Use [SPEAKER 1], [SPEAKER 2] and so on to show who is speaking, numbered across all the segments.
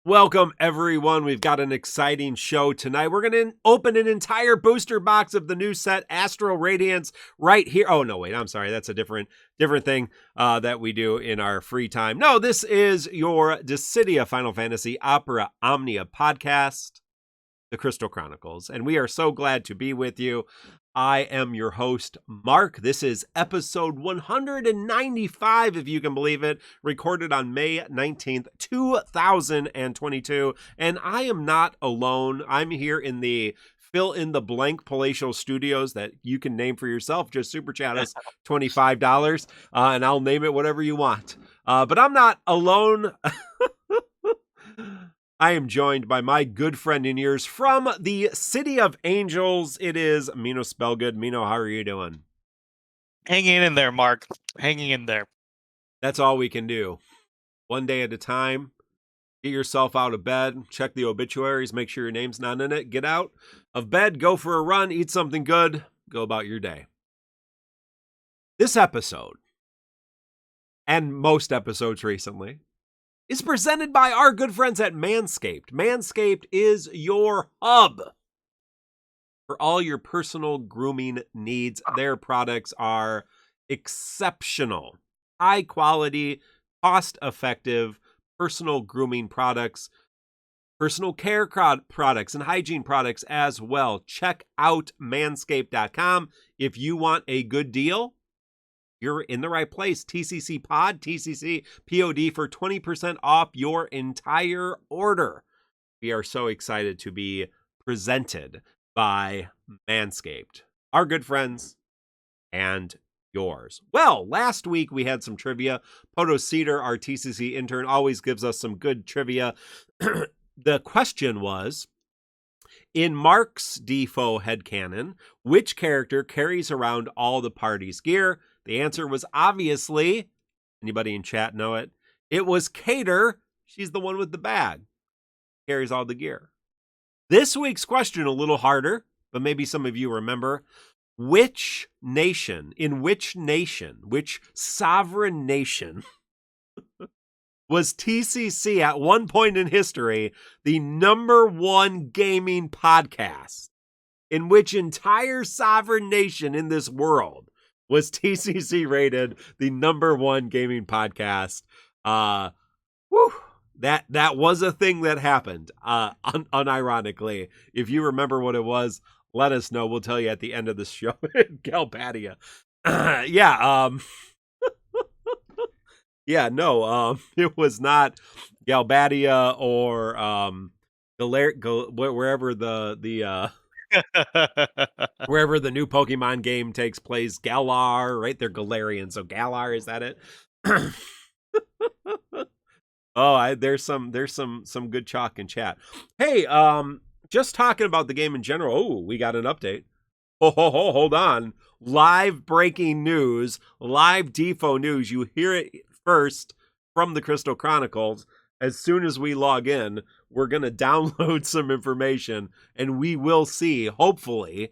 [SPEAKER 1] Welcome, everyone. We've got an exciting show tonight. We're going to open an entire booster box of the new set, Astral Radiance, right here. Oh, no, wait. I'm sorry. That's a different thing that we do in our free time. No, this is your Dissidia Final Fantasy Opera Omnia podcast, The Crystal Chronicles, and we are so glad to be with you. I am your host, Mark. This is episode 195, if you can believe it, recorded on May 19th, 2022. And I am not alone. I'm here in the fill-in-the-blank palatial studios that you can name for yourself. Just super chat us $25, and I'll name it whatever you want. But I'm not alone. I am joined by my good friend in years from the City of Angels. It is Mino Spellgood. Mino, how are you doing?
[SPEAKER 2] Hanging in there, Mark. Hanging in there.
[SPEAKER 1] That's all we can do. One day at a time. Get yourself out of bed. Check the obituaries. Make sure your name's not in it. Get out of bed. Go for a run. Eat something good. Go about your day. This episode, and most episodes recently, is presented by our good friends at Manscaped. Manscaped is your hub for all your personal grooming needs. Their products are exceptional, high quality, cost effective personal grooming products, personal care products, and hygiene products as well. Check out manscaped.com if you want a good deal. You're in the right place. TCC Pod, TCC POD for 20% off your entire order. We are so excited to be presented by Manscaped, our good friends and yours. Well, last week we had some trivia. Poto Cedar, our TCC intern, always gives us some good trivia. The question was, in Mark's DissidiaFFOO headcanon, which character carries around all the party's gear? The answer was obviously, anybody in chat know it? It was Cater. She's the one with the bag. Carries all the gear. This week's question, a little harder, but maybe some of you remember. Which sovereign nation was TCC at one point in history the #1 gaming podcast? In which entire sovereign nation in this world was TCC rated the #1 gaming podcast? That was a thing that happened, unironically. If you remember what it was, let us know. We'll tell you at the end of the show. Galbadia. It was not Galbadia or wherever the wherever the new Pokemon game takes place. Galar, right? They're Galarian, so Galar, is that it? There's some good chalk in chat. Hey, just talking about the game in general. Oh, we got an update. Hold on. Live breaking news, live DissidiaFFOO news. You hear it first from the Crystal Chronicles. As soon as we log in, we're going to download some information, and we will see, hopefully,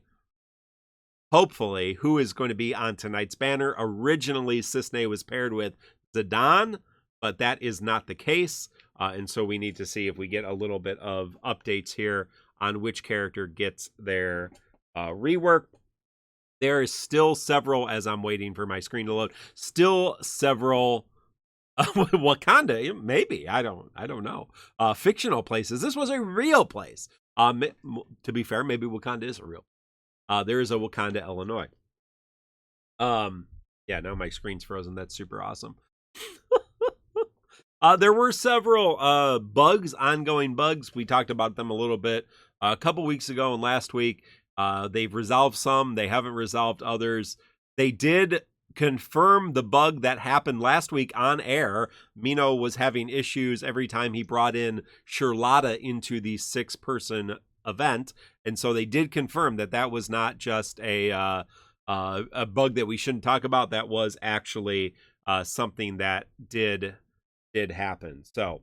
[SPEAKER 1] who is going to be on tonight's banner. Originally, Cissnaenae was paired with Zidane, but that is not the case. And so we need to see if we get a little bit of updates here on which character gets their rework. There is still several, as I'm waiting for my screen to load, still several Wakanda, maybe, I don't know, fictional places. This was a real place. To be fair, maybe Wakanda is a real. There is a Wakanda, Illinois. Now my screen's frozen. That's super awesome. There were several ongoing bugs. We talked about them a little bit a couple weeks ago and last week. They've resolved some. They haven't resolved others. They did confirm the bug that happened last week on air. Mino was having issues every time he brought in Charlotta into the 6-person event. And so they did confirm that was not just a bug that we shouldn't talk about. That was actually something that did happen. So,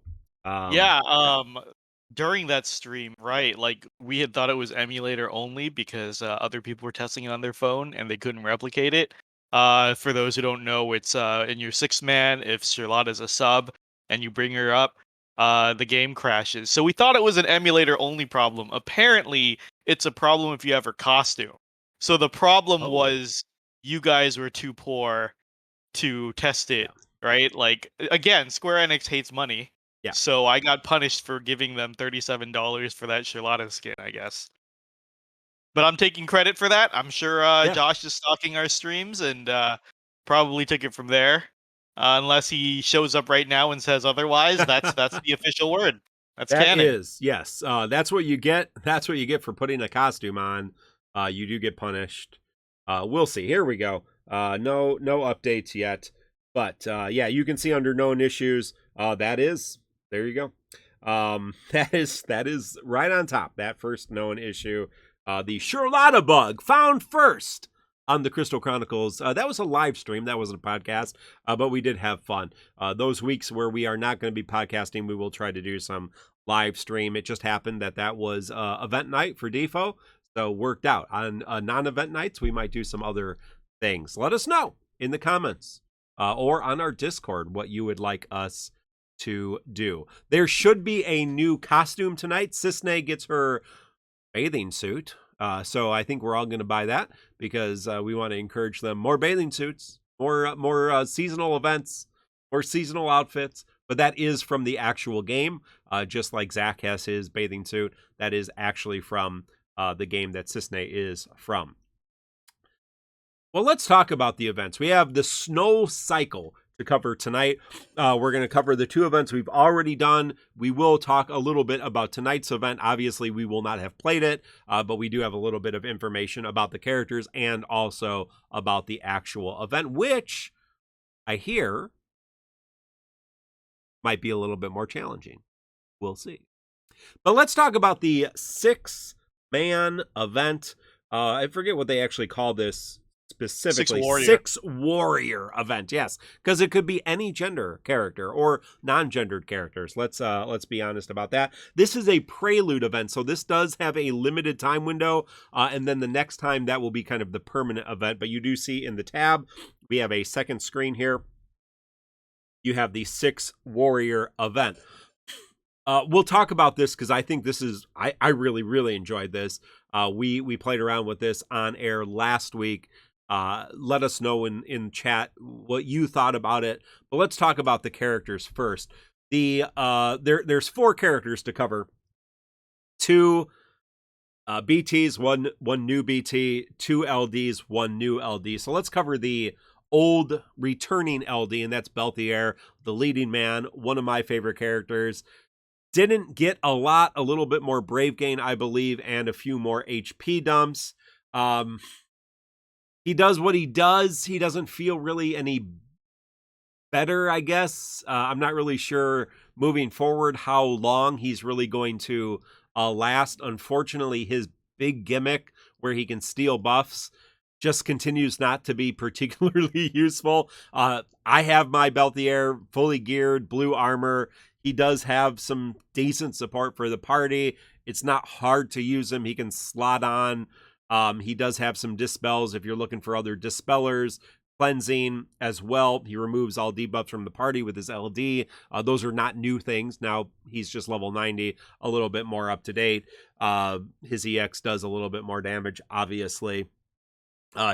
[SPEAKER 2] during that stream, right, like we had thought it was emulator only because other people were testing it on their phone and they couldn't replicate it. For those who don't know, it's in your 6-man, if Charlotta's a sub and you bring her up, the game crashes. So we thought it was an emulator only problem. Apparently, it's a problem if you have her costume. So the problem
[SPEAKER 1] Oh.
[SPEAKER 2] was you guys were too poor to test it,
[SPEAKER 1] Yeah.
[SPEAKER 2] right? Like, again, Square Enix hates money.
[SPEAKER 1] Yeah.
[SPEAKER 2] So I got punished for giving them $37 for that Charlotta skin, I guess. But I'm taking credit for that. I'm sure
[SPEAKER 1] Yeah.
[SPEAKER 2] Josh is stalking our streams and probably took it from there. Unless he shows up right now and says otherwise, that's the official word. That's
[SPEAKER 1] That
[SPEAKER 2] canon.
[SPEAKER 1] is, yes. That's what you get. That's what you get for putting a costume on. You do get punished. We'll see. Here we go. No updates yet. But yeah, you can see under known issues. That is, there you go. That is right on top. That first known issue. The Charlotta bug found first on the Crystal Chronicles. That was a live stream. That wasn't a podcast, but we did have fun. Those weeks where we are not going to be podcasting, we will try to do some live stream. It just happened that was event night for DeFo, so worked out. On non-event nights, we might do some other things. Let us know in the comments or on our Discord what you would like us to do. There should be a new costume tonight. Cissnaenae gets her bathing suit. So I think we're all going to buy that because we want to encourage them more bathing suits, more seasonal events, more seasonal outfits. But that is from the actual game, just like Zach has his bathing suit. That is actually from the game that Cissnaenae is from. Well, let's talk about the events. We have the snow cycle to cover tonight. We're going to cover the two events we've already done. We will talk a little bit about tonight's event. Obviously, we will not have played it, but we do have a little bit of information about the characters and also about the actual event, which I hear might be a little bit more challenging. We'll see. But let's talk about the 6-man event. I forget what they actually call this specifically. Six warrior event, yes, because it could be any gender character or non-gendered characters. Let's be honest about that. This is a prelude event, so this does have a limited time window, and then the next time that will be kind of the permanent event. But you do see in the tab we have a second screen here. You have the 6 warrior event. We'll talk about this because I think this is I really enjoyed this. We played around with this on air last week. Let us know in chat what you thought about it. But let's talk about the characters first. There's 4 characters to cover. 2 BTs, one new BT, 2 LDs, 1 new LD. So let's cover the old returning LD, and that's Belthier, the leading man, one of my favorite characters. Didn't get a little bit more brave gain, I believe, and a few more HP dumps. He does what he does. He doesn't feel really any better, I guess. I'm not really sure moving forward how long he's really going to last. Unfortunately, his big gimmick where he can steal buffs just continues not to be particularly useful. I have my Belthier fully geared, blue armor. He does have some decent support for the party. It's not hard to use him. He can slot on. He does have some dispels if you're looking for other dispellers. Cleansing as well. He removes all debuffs from the party with his LD. Those are not new things. Now he's just level 90, a little bit more up to date. His EX does a little bit more damage, obviously.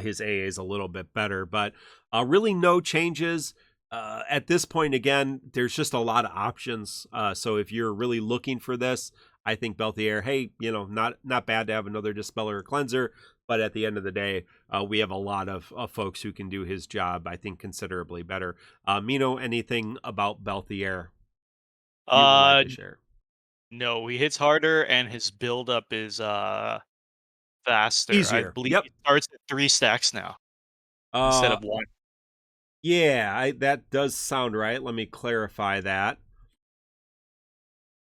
[SPEAKER 1] His AA is a little bit better, but really no changes. At this point, again, there's just a lot of options. So if you're really looking for this, I think Belthier, hey, not bad to have another Dispeller or Cleanser, but at the end of the day, we have a lot of folks who can do his job, I think, considerably better. Mino, anything about Belthier you would like to share?
[SPEAKER 2] No, he hits harder, and his buildup is faster.
[SPEAKER 1] Easier.
[SPEAKER 2] I believe
[SPEAKER 1] Yep.
[SPEAKER 2] he starts at 3 stacks now instead of 1.
[SPEAKER 1] Yeah, that does sound right. Let me clarify that.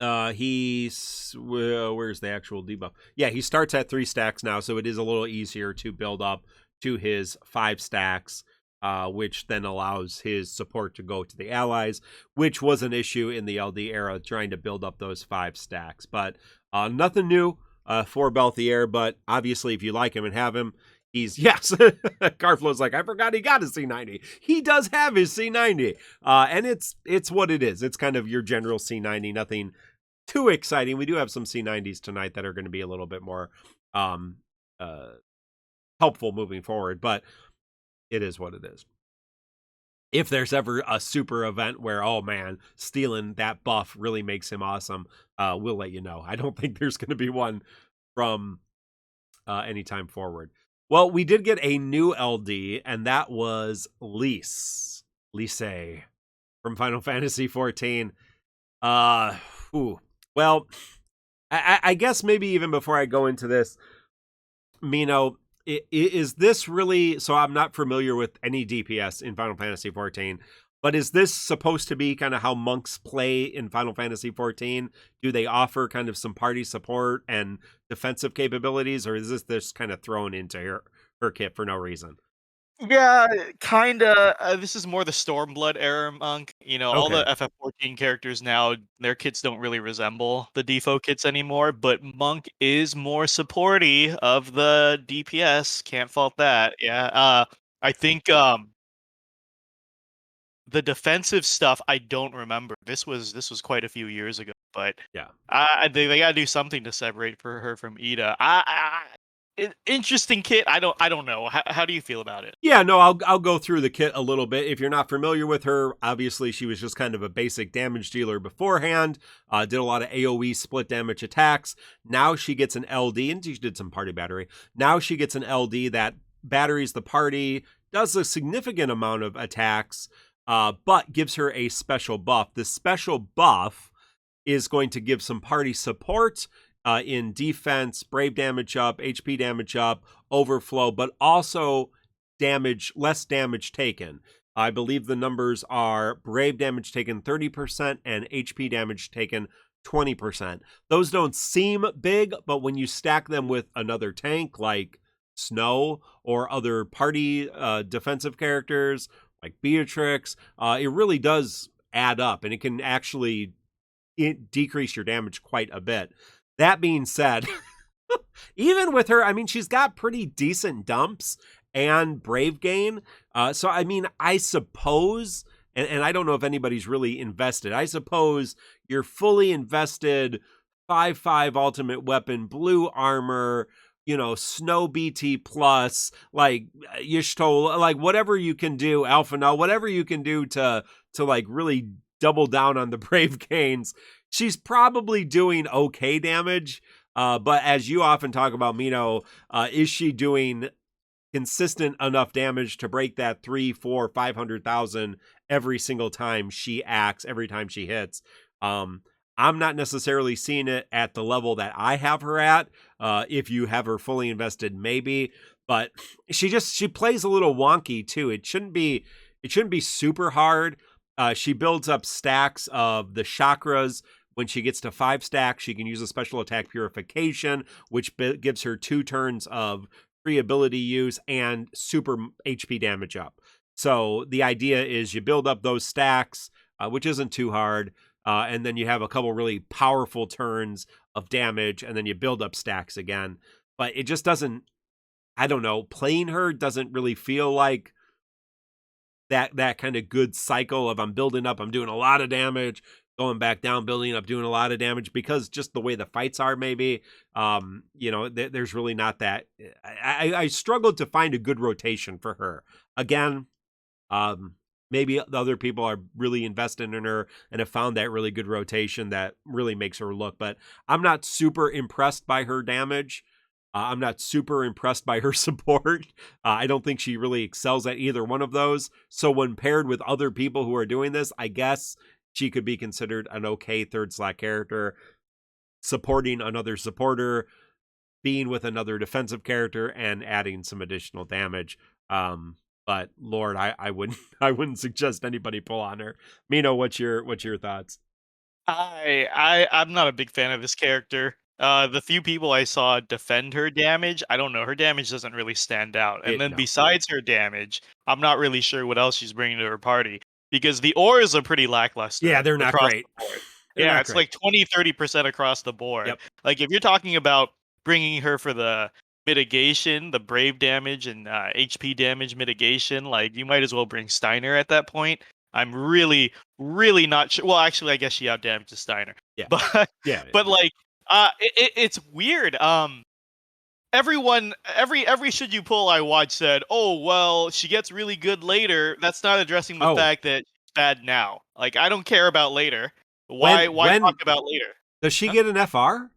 [SPEAKER 1] Where's the actual debuff? Yeah, he starts at 3 stacks now, so it is a little easier to build up to his 5 stacks, which then allows his support to go to the allies, which was an issue in the LD era, trying to build up those 5 stacks. But nothing new for Belthier, but obviously if you like him and have him, Yes. Garflow's like, I forgot he got a C90. He does have his C90. And it's what it is. It's kind of your general C90, nothing too exciting. We do have some C90s tonight that are going to be a little bit more helpful moving forward, but it is what it is. If there's ever a super event where, oh man, stealing that buff really makes him awesome, we'll let you know. I don't think there's going to be one from any time forward. Well, we did get a new LD, and that was Lise from Final Fantasy XIV. Well, I guess maybe even before I go into this, Mino, is this really, so I'm not familiar with any DPS in Final Fantasy XIV, but is this supposed to be kind of how monks play in Final Fantasy XIV? Do they offer kind of some party support and defensive capabilities, or is this kind of thrown into her kit for no reason?
[SPEAKER 2] Yeah, kinda. This is more the Stormblood era monk. All
[SPEAKER 1] Okay.
[SPEAKER 2] the FF14 characters now, their kits don't really resemble the default kits anymore, but monk is more supporty of the DPS. Can't fault that. Yeah. I think the defensive stuff I don't remember. This was quite a few years ago, but
[SPEAKER 1] Yeah.
[SPEAKER 2] they gotta do something to separate for her from Ida. Interesting kit. I don't know. How do you feel about it?
[SPEAKER 1] Yeah, no, I'll go through the kit a little bit. If you're not familiar with her, obviously she was just kind of a basic damage dealer beforehand. Did a lot of AoE split damage attacks. Now she gets an LD, and she did some party battery. Now she gets an LD that batteries the party, does a significant amount of attacks, but gives her a special buff. The special buff is going to give some party support in defense, brave damage up, HP damage up, overflow, but also less damage taken. I believe the numbers are brave damage taken 30% and HP damage taken 20%. Those don't seem big, but when you stack them with another tank like Snow or other party defensive characters like Beatrix, it really does add up, and it can actually decrease your damage quite a bit. That being said, even with her, I mean, she's got pretty decent dumps and brave gain. So, I mean, I suppose, and I don't know if anybody's really invested, I suppose you're fully invested 5/5 ultimate weapon, blue armor, Snow BT plus, like Yishtol, like whatever you can do, Alpha Null, whatever you can do to like really double down on the brave gains. She's probably doing okay damage. But as you often talk about, Mino, is she doing consistent enough damage to break that 3, 4, 500,000 every single time she acts, every time she hits? I'm not necessarily seeing it at the level that I have her at. If you have her fully invested, maybe, but she plays a little wonky too. It shouldn't be super hard. She builds up stacks of the chakras. When she gets to 5 stacks, she can use a special attack purification, which gives her 2 turns of free ability use and super HP damage up. So the idea is you build up those stacks, which isn't too hard, and then you have a couple really powerful turns of damage, and then you build up stacks again. But it just doesn't, I don't know, playing her doesn't really feel like that kind of good cycle of I'm building up, I'm doing a lot of damage, going back down, building up, doing a lot of damage, because just the way the fights are, maybe, there's really not that. I struggled to find a good rotation for her. Again, maybe the other people are really invested in her and have found that really good rotation that really makes her look, but I'm not super impressed by her damage. I'm not super impressed by her support. I don't think she really excels at either one of those. So when paired with other people who are doing this, I guess she could be considered an okay third slot character, supporting another supporter, being with another defensive character, and adding some additional damage. But Lord, I wouldn't suggest anybody pull on her. Mino, what's your thoughts?
[SPEAKER 2] I'm not a big fan of this character. The few people I saw defend her damage, I don't know, her damage doesn't really stand out. And then
[SPEAKER 1] No.
[SPEAKER 2] besides her damage, I'm not really sure what else she's bringing to her party, because the ores are pretty lackluster.
[SPEAKER 1] Yeah, they're not
[SPEAKER 2] across
[SPEAKER 1] great.
[SPEAKER 2] the board.
[SPEAKER 1] They're
[SPEAKER 2] Yeah,
[SPEAKER 1] not
[SPEAKER 2] it's
[SPEAKER 1] great.
[SPEAKER 2] like 20-30% across the board.
[SPEAKER 1] Yep.
[SPEAKER 2] Like if you're talking about bringing her for the mitigation, the brave damage and HP damage mitigation, like you might as well bring Steiner at that point. I'm really, really not sure. Well, actually, I guess she out damages Steiner.
[SPEAKER 1] Yeah.
[SPEAKER 2] But
[SPEAKER 1] Yeah.
[SPEAKER 2] but like it's weird. Everyone, every should you pull I watched said, oh well, she gets really good later. That's not addressing the fact that she's bad now. Like I don't care about later. Why talk about later?
[SPEAKER 1] Does she get an FR?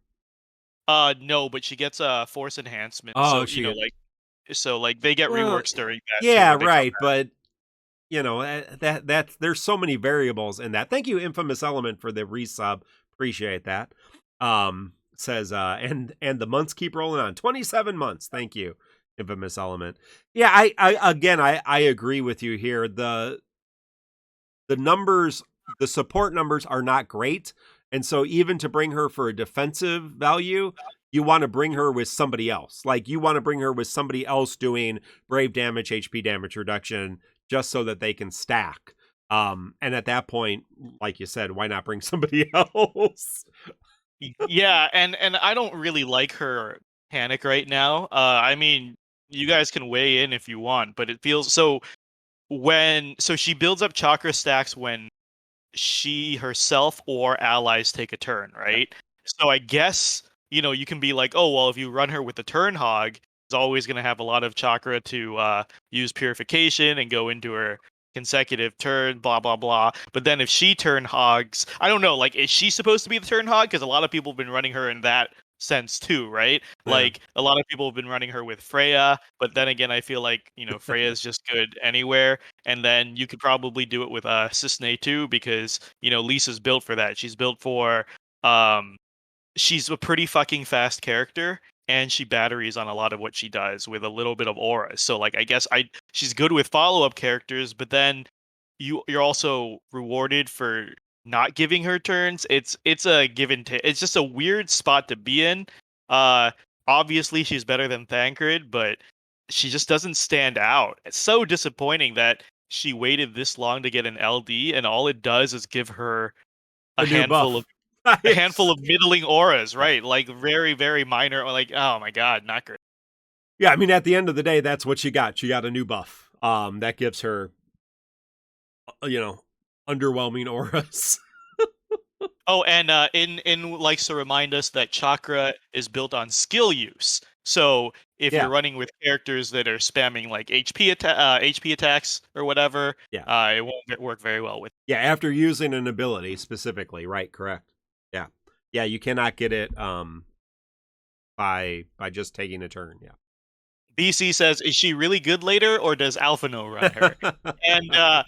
[SPEAKER 2] No, but she gets a force enhancement.
[SPEAKER 1] Oh,
[SPEAKER 2] So like they get reworks during that.
[SPEAKER 1] Yeah,
[SPEAKER 2] too,
[SPEAKER 1] right. But that's there's so many variables in that. Thank you, Infamous Element, for the resub. Appreciate that. Says and the months keep rolling on. 27 months. Thank you, Infamous Element. Yeah, I agree with you here. The numbers, the support numbers are not great. And so even to bring her for a defensive value, you want to bring her with somebody else. Like you want to bring her with somebody else doing brave damage, HP damage reduction, just so that they can stack. And at that point, like you said, why not bring somebody else?
[SPEAKER 2] Yeah, and I don't really like her panic right now. I mean, you guys can weigh in if you want, but it feels so she builds up chakra stacks when she herself or allies take a turn, right? So I guess, you can be like, oh, well, if you run her with the turn hog, it's always going to have a lot of chakra to use purification and go into her consecutive turn, blah, blah, blah. But then if she turn hogs, I don't know, like, is she supposed to be the turn hog? Because a lot of people have been running her in that sense too, right?
[SPEAKER 1] Yeah.
[SPEAKER 2] Like a lot of people have been running her with Freya, but then again, I feel like Freya is just good anywhere. And then you could probably do it with Cissnaenae too, because Lisa's built for that. She's built for she's a pretty fucking fast character, and she batteries on a lot of what she does with a little bit of aura. So like I guess she's good with follow-up characters, but then you're also rewarded for not giving her turns. It's a give and take. It's just a weird spot to be in. Obviously she's better than Thancred, but she just doesn't stand out. It's so disappointing that she waited this long to get an LD, and all it does is give her a handful of middling auras, right? Like very, very minor. Like, oh my god, not great.
[SPEAKER 1] Yeah, I mean, at the end of the day, that's what she got. She got a new buff. That gives her, underwhelming auras.
[SPEAKER 2] Oh, and in likes to remind us that chakra is built on skill use. So if you're running with characters that are spamming like HP attacks or whatever, it won't work very well with.
[SPEAKER 1] Yeah, after using an ability specifically, right? Correct. Yeah, you cannot get it by just taking a turn. Yeah.
[SPEAKER 2] BC says, is she really good later, or does Alphino run her? And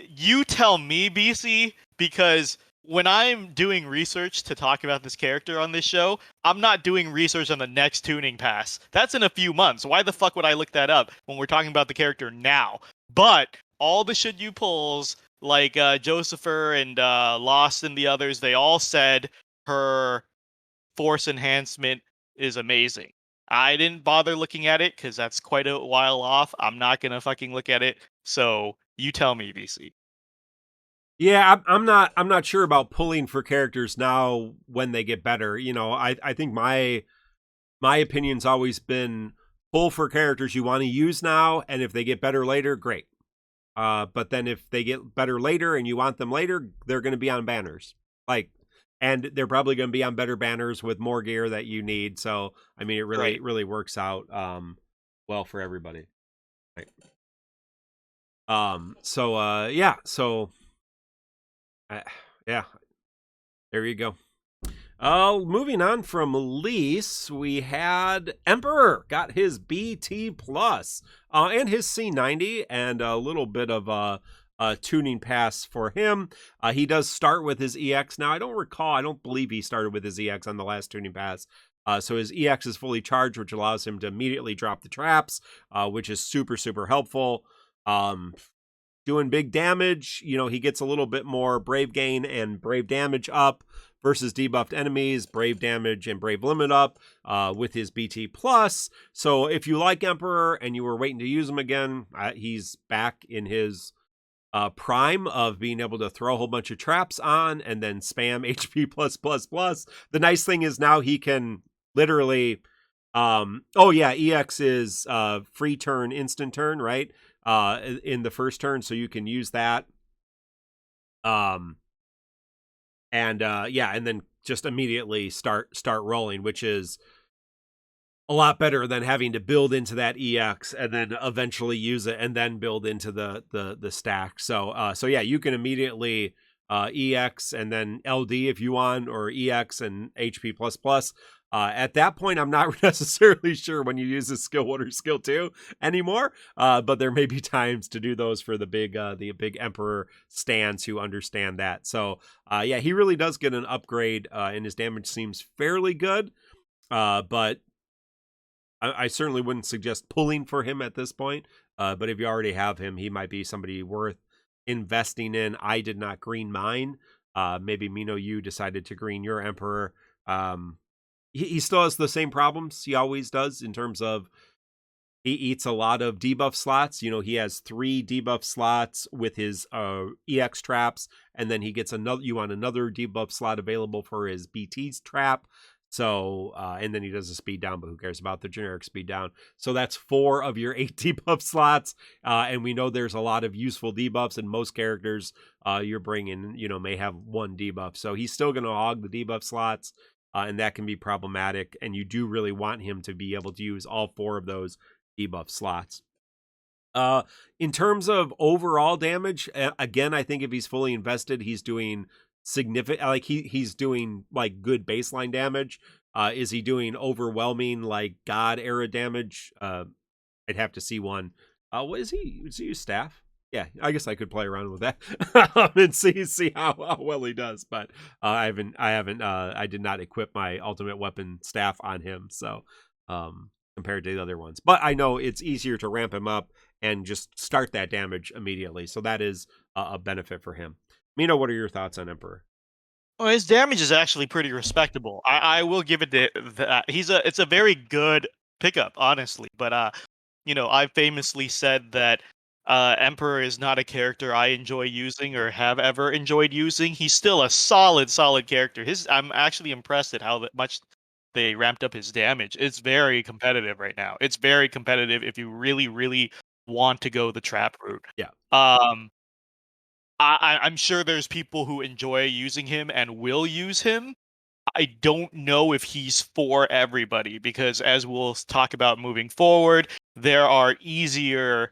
[SPEAKER 2] you tell me, BC, because when I'm doing research to talk about this character on this show, I'm not doing research on the next tuning pass. That's in a few months. Why the fuck would I look that up when we're talking about the character now? But all the should you pulls, like Josepher and Lost and the others, they all said her force enhancement is amazing. I didn't bother looking at it because that's quite a while off. I'm not gonna fucking look at it. So you tell me, BC.
[SPEAKER 1] Yeah, I'm not sure about pulling for characters now when they get better. I think my opinion's always been pull for characters you want to use now, and if they get better later, great. But then if they get better later and you want them later, they're going to be on banners. And they're probably going to be on better banners with more gear that you need. So, I mean, it really works out well for everybody. Right. Yeah, there you go. Moving on from Lise, we had Emperor got his BT plus and his C90 and a little bit of a tuning pass for him. He does start with his EX. Now, I don't believe he started with his EX on the last tuning pass. So his EX is fully charged, which allows him to immediately drop the traps, which is super, super helpful. Doing big damage, he gets a little bit more brave gain and brave damage up versus debuffed enemies, brave damage and brave limit up with his BT plus. So if you like Emperor and you were waiting to use him again, he's back in his prime of being able to throw a whole bunch of traps on and then spam HP plus plus plus. The nice thing is now he can literally Oh yeah, EX is free turn, instant turn, right? In the first turn, so you can use that. And yeah, and then just immediately start rolling, which is a lot better than having to build into that EX and then eventually use it and then build into the stack. So yeah, you can immediately EX and then LD if you want, or EX and HP plus plus. At that point, I'm not necessarily sure when you use the skill 1 or skill 2 anymore, but there may be times to do those for the big Emperor stands who understand that. So yeah, he really does get an upgrade, and his damage seems fairly good, but I certainly wouldn't suggest pulling for him at this point. But if you already have him, he might be somebody worth investing in. I did not green mine. Maybe Mino, you decided to green your Emperor. He still has the same problems he always does in terms of he eats a lot of debuff slots. You know, he has 3 debuff slots with his EX traps, and then he gets another debuff slot available for his BT's trap. So, and then he does a speed down, but who cares about the generic speed down? So that's 4 of your 8 debuff slots. And we know there's a lot of useful debuffs, and most characters you're bringing, may have 1 debuff. So he's still going to hog the debuff slots, and that can be problematic. And you do really want him to be able to use all 4 of those debuff slots. In terms of overall damage, again, I think if he's fully invested, he's doing significant, like he's doing like good baseline damage. Is he doing overwhelming like God era damage? I'd have to see one. What is he? Does he use staff? Yeah, I guess I could play around with that and see how well he does. But I did not equip my ultimate weapon staff on him, so compared to the other ones. But I know it's easier to ramp him up and just start that damage immediately, so that is a benefit for him. Mino, what are your thoughts on Emperor?
[SPEAKER 2] Well, his damage is actually pretty respectable. I will give it that. It's a very good pickup, honestly. But I famously said that Emperor is not a character I enjoy using or have ever enjoyed using. He's still a solid character. I'm actually impressed at how much they ramped up his damage. It's very competitive right now. It's very competitive if you really want to go the trap route.
[SPEAKER 1] Yeah.
[SPEAKER 2] I'm sure there's people who enjoy using him and will use him. I don't know if he's for everybody, because as we'll talk about moving forward, there are easier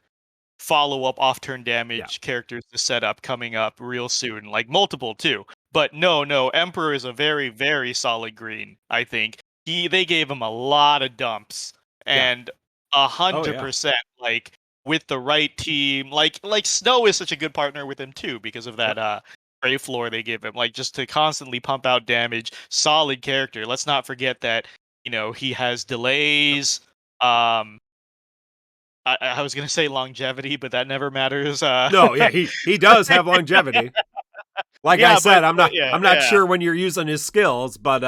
[SPEAKER 2] follow-up off-turn damage characters to set up coming up real soon, like multiple too. But no, Emperor is a very solid green, I think. They gave him a lot of dumps, and
[SPEAKER 1] Oh yeah.
[SPEAKER 2] 100%, like with the right team, like Snow is such a good partner with him too because of that gray floor they give him, like just to constantly pump out damage. Solid character. Let's not forget that, he has delays. I was gonna say longevity, but that never matters.
[SPEAKER 1] No, yeah, he does have longevity. Like I
[SPEAKER 2] Yeah,
[SPEAKER 1] said,
[SPEAKER 2] but yeah,
[SPEAKER 1] I'm not sure when you're using his skills, but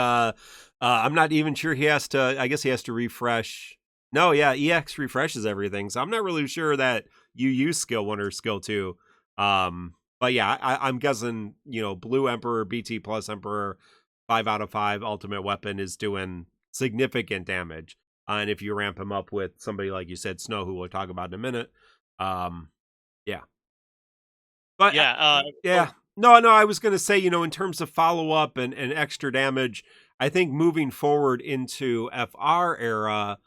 [SPEAKER 1] I'm not even sure he has to. I guess he has to refresh. No, yeah, EX refreshes everything, so I'm not really sure that you use skill 1 or skill 2. But yeah, I'm guessing Blue Emperor, BT plus Emperor, 5 out of 5 ultimate weapon is doing significant damage. And if you ramp him up with somebody like you said, Snow, who we'll talk about in a minute, yeah. But
[SPEAKER 2] yeah.
[SPEAKER 1] yeah, no, I was going to say, in terms of follow up and extra damage, I think moving forward into FR era,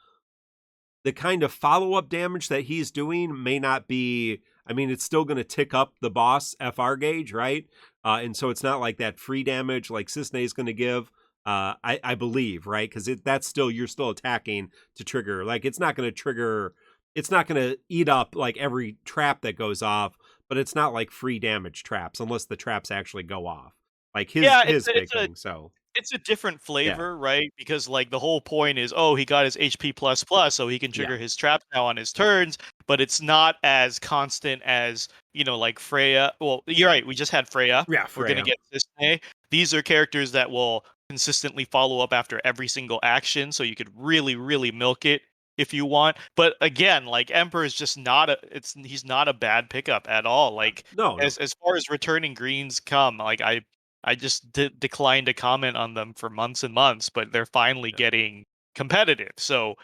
[SPEAKER 1] the kind of follow up damage that he's doing may not be. I mean, it's still going to tick up the boss FR gauge, right? And so it's not like that free damage like Cissnaenae is going to give. I believe, right? Because that's still, you're still attacking to trigger. Like it's not going to trigger. It's not going to eat up like every trap that goes off, but it's not like free damage traps unless the traps actually go off. Like his big thing. So
[SPEAKER 2] it's a different
[SPEAKER 1] yeah,
[SPEAKER 2] flavor, right? Because like the whole point is, oh, he got his HP plus plus, so he can trigger his traps now on his turns. But it's not as constant as like Freya. Well, you're right. We just had Freya.
[SPEAKER 1] yeah,
[SPEAKER 2] We're gonna
[SPEAKER 1] Freya.
[SPEAKER 2] get Cisney. These are characters that will consistently follow up after every single action, so you could really milk it if you want. But again, like Emperor is just not he's not a bad pickup at all. Like
[SPEAKER 1] No,
[SPEAKER 2] as far as returning greens come, like I just declined to comment on them for months and months, but they're finally getting competitive. So,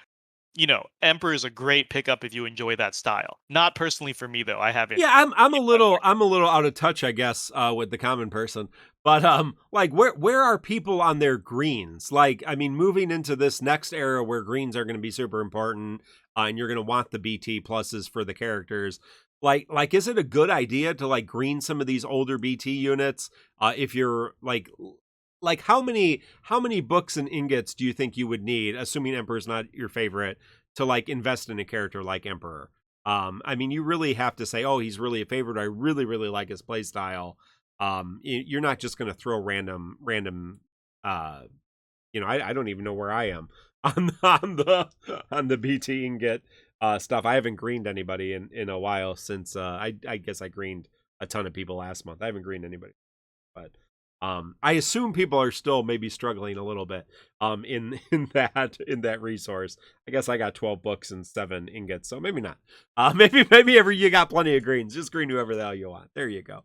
[SPEAKER 2] Emperor is a great pickup if you enjoy that style. Not personally for me though. I haven't.
[SPEAKER 1] Yeah, I'm a little out of touch, I guess, with the common person. But like where are people on their greens? Like, I mean, moving into this next era where greens are going to be super important, and you're going to want the BT pluses for the characters. Like, is it a good idea to like green some of these older BT units? If you're like how many books and ingots do you think you would need, assuming Emperor's not your favorite, to like invest in a character like Emperor? I mean, you really have to say, oh, he's really a favorite. I really, really like his play style. You're not just going to throw random, I don't even know where I am on the BT ingot stuff. I haven't greened anybody in a while since, I guess I greened a ton of people last month. I haven't greened anybody, but I assume people are still maybe struggling a little bit in that resource. I guess I got 12 books and 7 ingots, so maybe not. Maybe ever you got plenty of greens. Just green whoever the hell you want. There you go.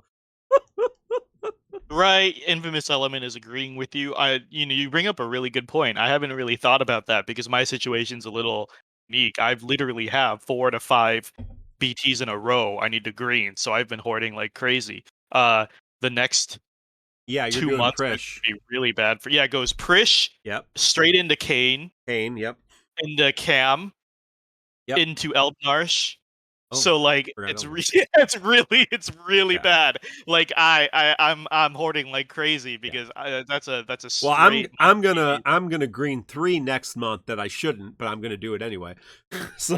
[SPEAKER 2] Right, Infamous Element is agreeing with you. You bring up a really good point. I haven't really thought about that because my situation's a little unique. I've literally have 4 to 5 BTs in a row I need to green, so I've been hoarding like crazy. The next
[SPEAKER 1] Yeah, you're
[SPEAKER 2] 2
[SPEAKER 1] doing
[SPEAKER 2] months are
[SPEAKER 1] Prish.
[SPEAKER 2] gonna be really bad for it goes Prish,
[SPEAKER 1] Yep.
[SPEAKER 2] straight into Kane,
[SPEAKER 1] Yep.
[SPEAKER 2] into Cam,
[SPEAKER 1] Yep.
[SPEAKER 2] into Eldnarsh.
[SPEAKER 1] Oh,
[SPEAKER 2] So like
[SPEAKER 1] forgot
[SPEAKER 2] it's really
[SPEAKER 1] Yeah.
[SPEAKER 2] bad. Like I'm hoarding like crazy because that's a
[SPEAKER 1] Well,
[SPEAKER 2] straight
[SPEAKER 1] I'm
[SPEAKER 2] monthly.
[SPEAKER 1] gonna green 3 next month that I shouldn't, but I'm gonna do it anyway. So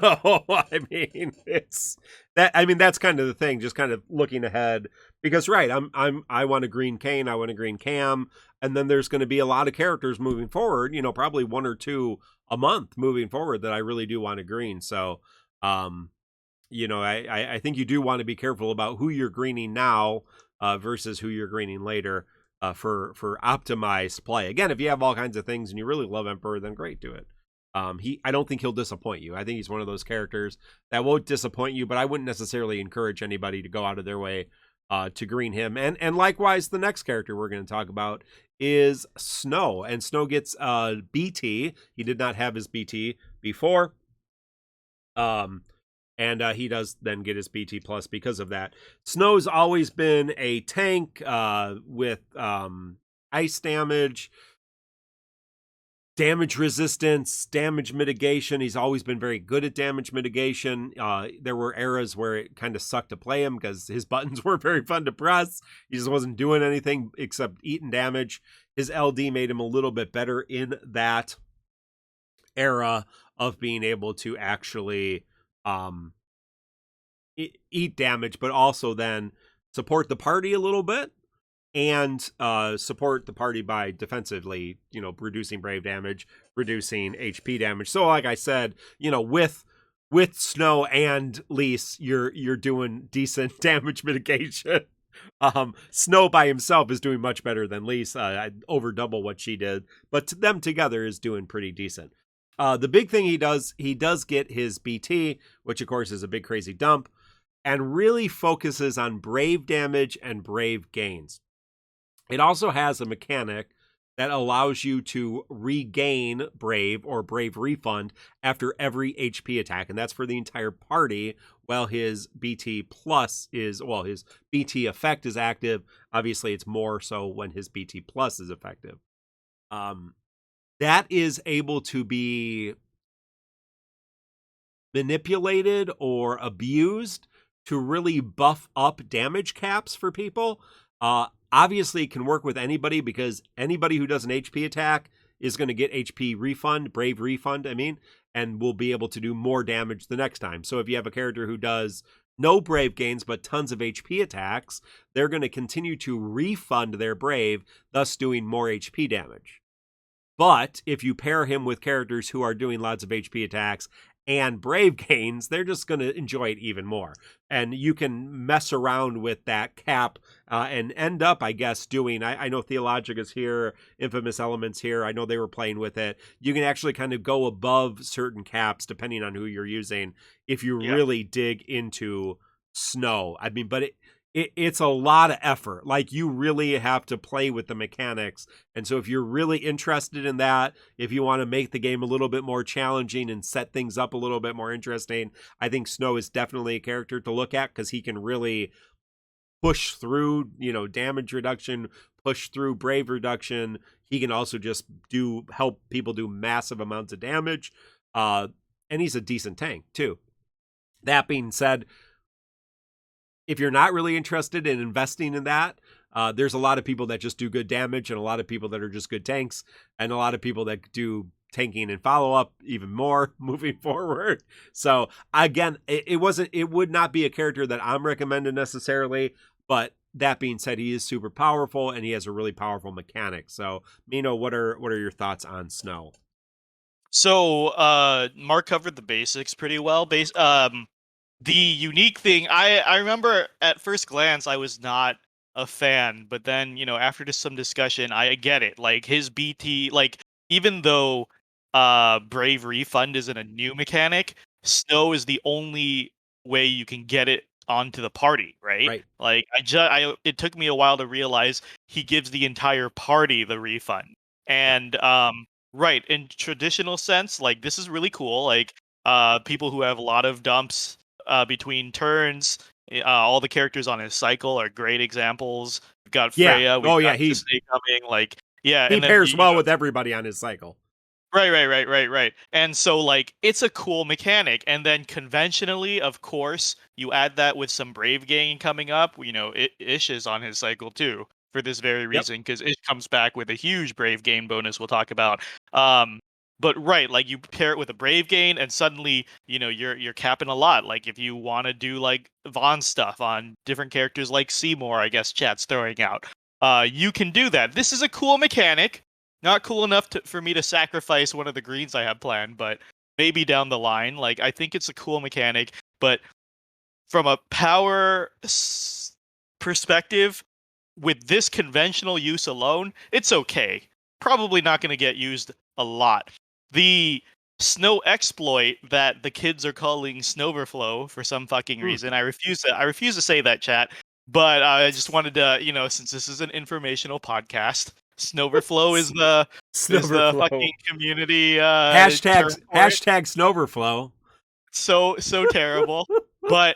[SPEAKER 1] I mean, it's that. I mean, that's kind of the thing. Just kind of looking ahead, because right, I want to green Kane, I want to green Cam, and then there's going to be a lot of characters moving forward. Probably 1 or 2 a month moving forward that I really do want to green. So, I think you do want to be careful about who you're greening now versus who you're greening later for optimized play. Again, if you have all kinds of things and you really love Emperor, then great, do it. I don't think he'll disappoint you. I think he's one of those characters that won't disappoint you, but I wouldn't necessarily encourage anybody to go out of their way to green him. And likewise, the next character we're going to talk about is Snow, and Snow gets BT. He did not have his BT before. And he does then get his BT plus because of that. Snow's always been a tank with ice damage, damage resistance, damage mitigation. He's always been very good at damage mitigation. There were eras where it kind of sucked to play him because his buttons weren't very fun to press. He just wasn't doing anything except eating damage. His LD made him a little bit better in that era of being able to actually eat damage, but also then support the party a little bit and support the party by defensively, reducing brave damage, reducing HP damage. So like I said, with Snow and Lise, you're doing decent damage mitigation. Snow by himself is doing much better than Lise, over double what she did, but them together is doing pretty decent. The big thing he does get his BT, which of course is a big crazy dump, and really focuses on brave damage and brave gains. It also has a mechanic that allows you to regain brave or brave refund after every HP attack, and that's for the entire party, while his BT plus his BT effect is active. Obviously, it's more so when his BT plus is effective. That is able to be manipulated or abused to really buff up damage caps for people. Obviously, it can work with anybody because anybody who does an HP attack is going to get HP refund, brave refund, and will be able to do more damage the next time. So if you have a character who does no brave gains but tons of HP attacks, they're going to continue to refund their brave, thus doing more HP damage. But if you pair him with characters who are doing lots of HP attacks and brave gains, they're just going to enjoy it even more. And you can mess around with that cap and end up, I guess, doing, I know Theologica's here, Infamous Elements here, I know they were playing with it. You can actually kind of go above certain caps depending on who you're using if you really dig into Snow. But it's a lot of effort. Like, you really have to play with the mechanics. And so if you're really interested in that, if you want to make the game a little bit more challenging and set things up a little bit more interesting, I think Snow is definitely a character to look at, because he can really push through, damage reduction, push through brave reduction. He can also just help people do massive amounts of damage. And he's a decent tank too. That being said, if you're not really interested in investing in that, there's a lot of people that just do good damage, and a lot of people that are just good tanks, and a lot of people that do tanking and follow up even more moving forward. So again, it would not be a character that I'm recommending necessarily, but that being said, he is super powerful and he has a really powerful mechanic. So Mino, what are your thoughts on Snow?
[SPEAKER 2] So Mark covered the basics pretty well. The unique thing, I remember at first glance I was not a fan, but then, after just some discussion, I get it. Like, his BT, like, even though Brave Refund isn't a new mechanic, Snow is the only way you can get it onto the party, right?
[SPEAKER 1] Right.
[SPEAKER 2] Like, it took me a while to realize he gives the entire party the refund. And right, in traditional sense, like, this is really cool. Like, people who have a lot of dumps between turns. All the characters on his cycle are great examples. We've got
[SPEAKER 1] Yeah.
[SPEAKER 2] Freya. We've
[SPEAKER 1] Oh yeah.
[SPEAKER 2] got Cissnaeae coming. Like, yeah,
[SPEAKER 1] He
[SPEAKER 2] and then
[SPEAKER 1] pairs well with everybody on his cycle.
[SPEAKER 2] right. And so, like, it's a cool mechanic. And then conventionally, of course, you add that with some Brave Gain coming up. Ish is on his cycle too for this very
[SPEAKER 1] Yep.
[SPEAKER 2] reason, because Ish comes back with a huge Brave Gain bonus we'll talk about. But right, like, you pair it with a Brave Gain, and suddenly, you're capping a lot. Like, if you want to do like Vaughn stuff on different characters like Seymour, I guess chat's throwing out, you can do that. This is a cool mechanic. Not cool enough for me to sacrifice one of the greens I have planned, but maybe down the line. Like, I think it's a cool mechanic, but from a power perspective, with this conventional use alone, it's okay. Probably not going to get used a lot. The Snow exploit that the kids are calling Snowverflow for some fucking reason. I refuse to say that, chat. But I just wanted to, since this is an informational podcast, Snowverflow is the fucking community term
[SPEAKER 1] Hashtag
[SPEAKER 2] for it.
[SPEAKER 1] Snowverflow.
[SPEAKER 2] So terrible. But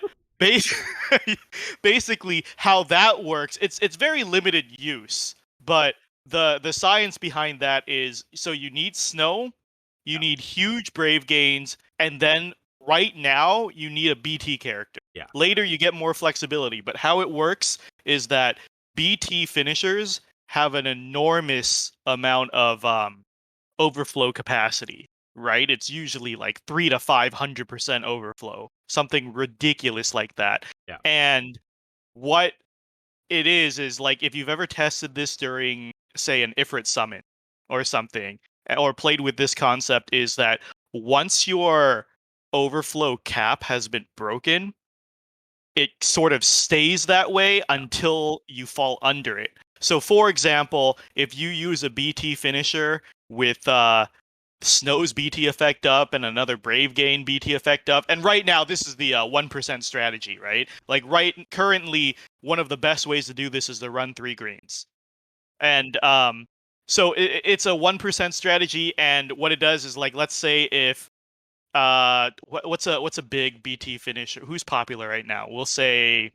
[SPEAKER 2] basically how that works, it's very limited use. But the science behind that is, so you need snow, you need huge brave gains, and then right now you need a BT character.
[SPEAKER 1] Yeah.
[SPEAKER 2] Later you get more flexibility, but how it works is that BT finishers have an enormous amount of overflow capacity, right? It's usually like 300 to 500% overflow, something ridiculous like that.
[SPEAKER 1] Yeah.
[SPEAKER 2] And what it is like, if you've ever tested this during, say, an Ifrit summon or something, or played with this concept, is that once your overflow cap has been broken, it sort of stays that way until you fall under it. So, for example, if you use a BT finisher with Snow's BT effect up and another Brave Gain BT effect up, and right now this is the 1% strategy, right? Like, currently, one of the best ways to do this is to run 3 greens. And so it's a 1% strategy, and what it does is, like, let's say if what's a big BT finisher who's popular right now? We'll say,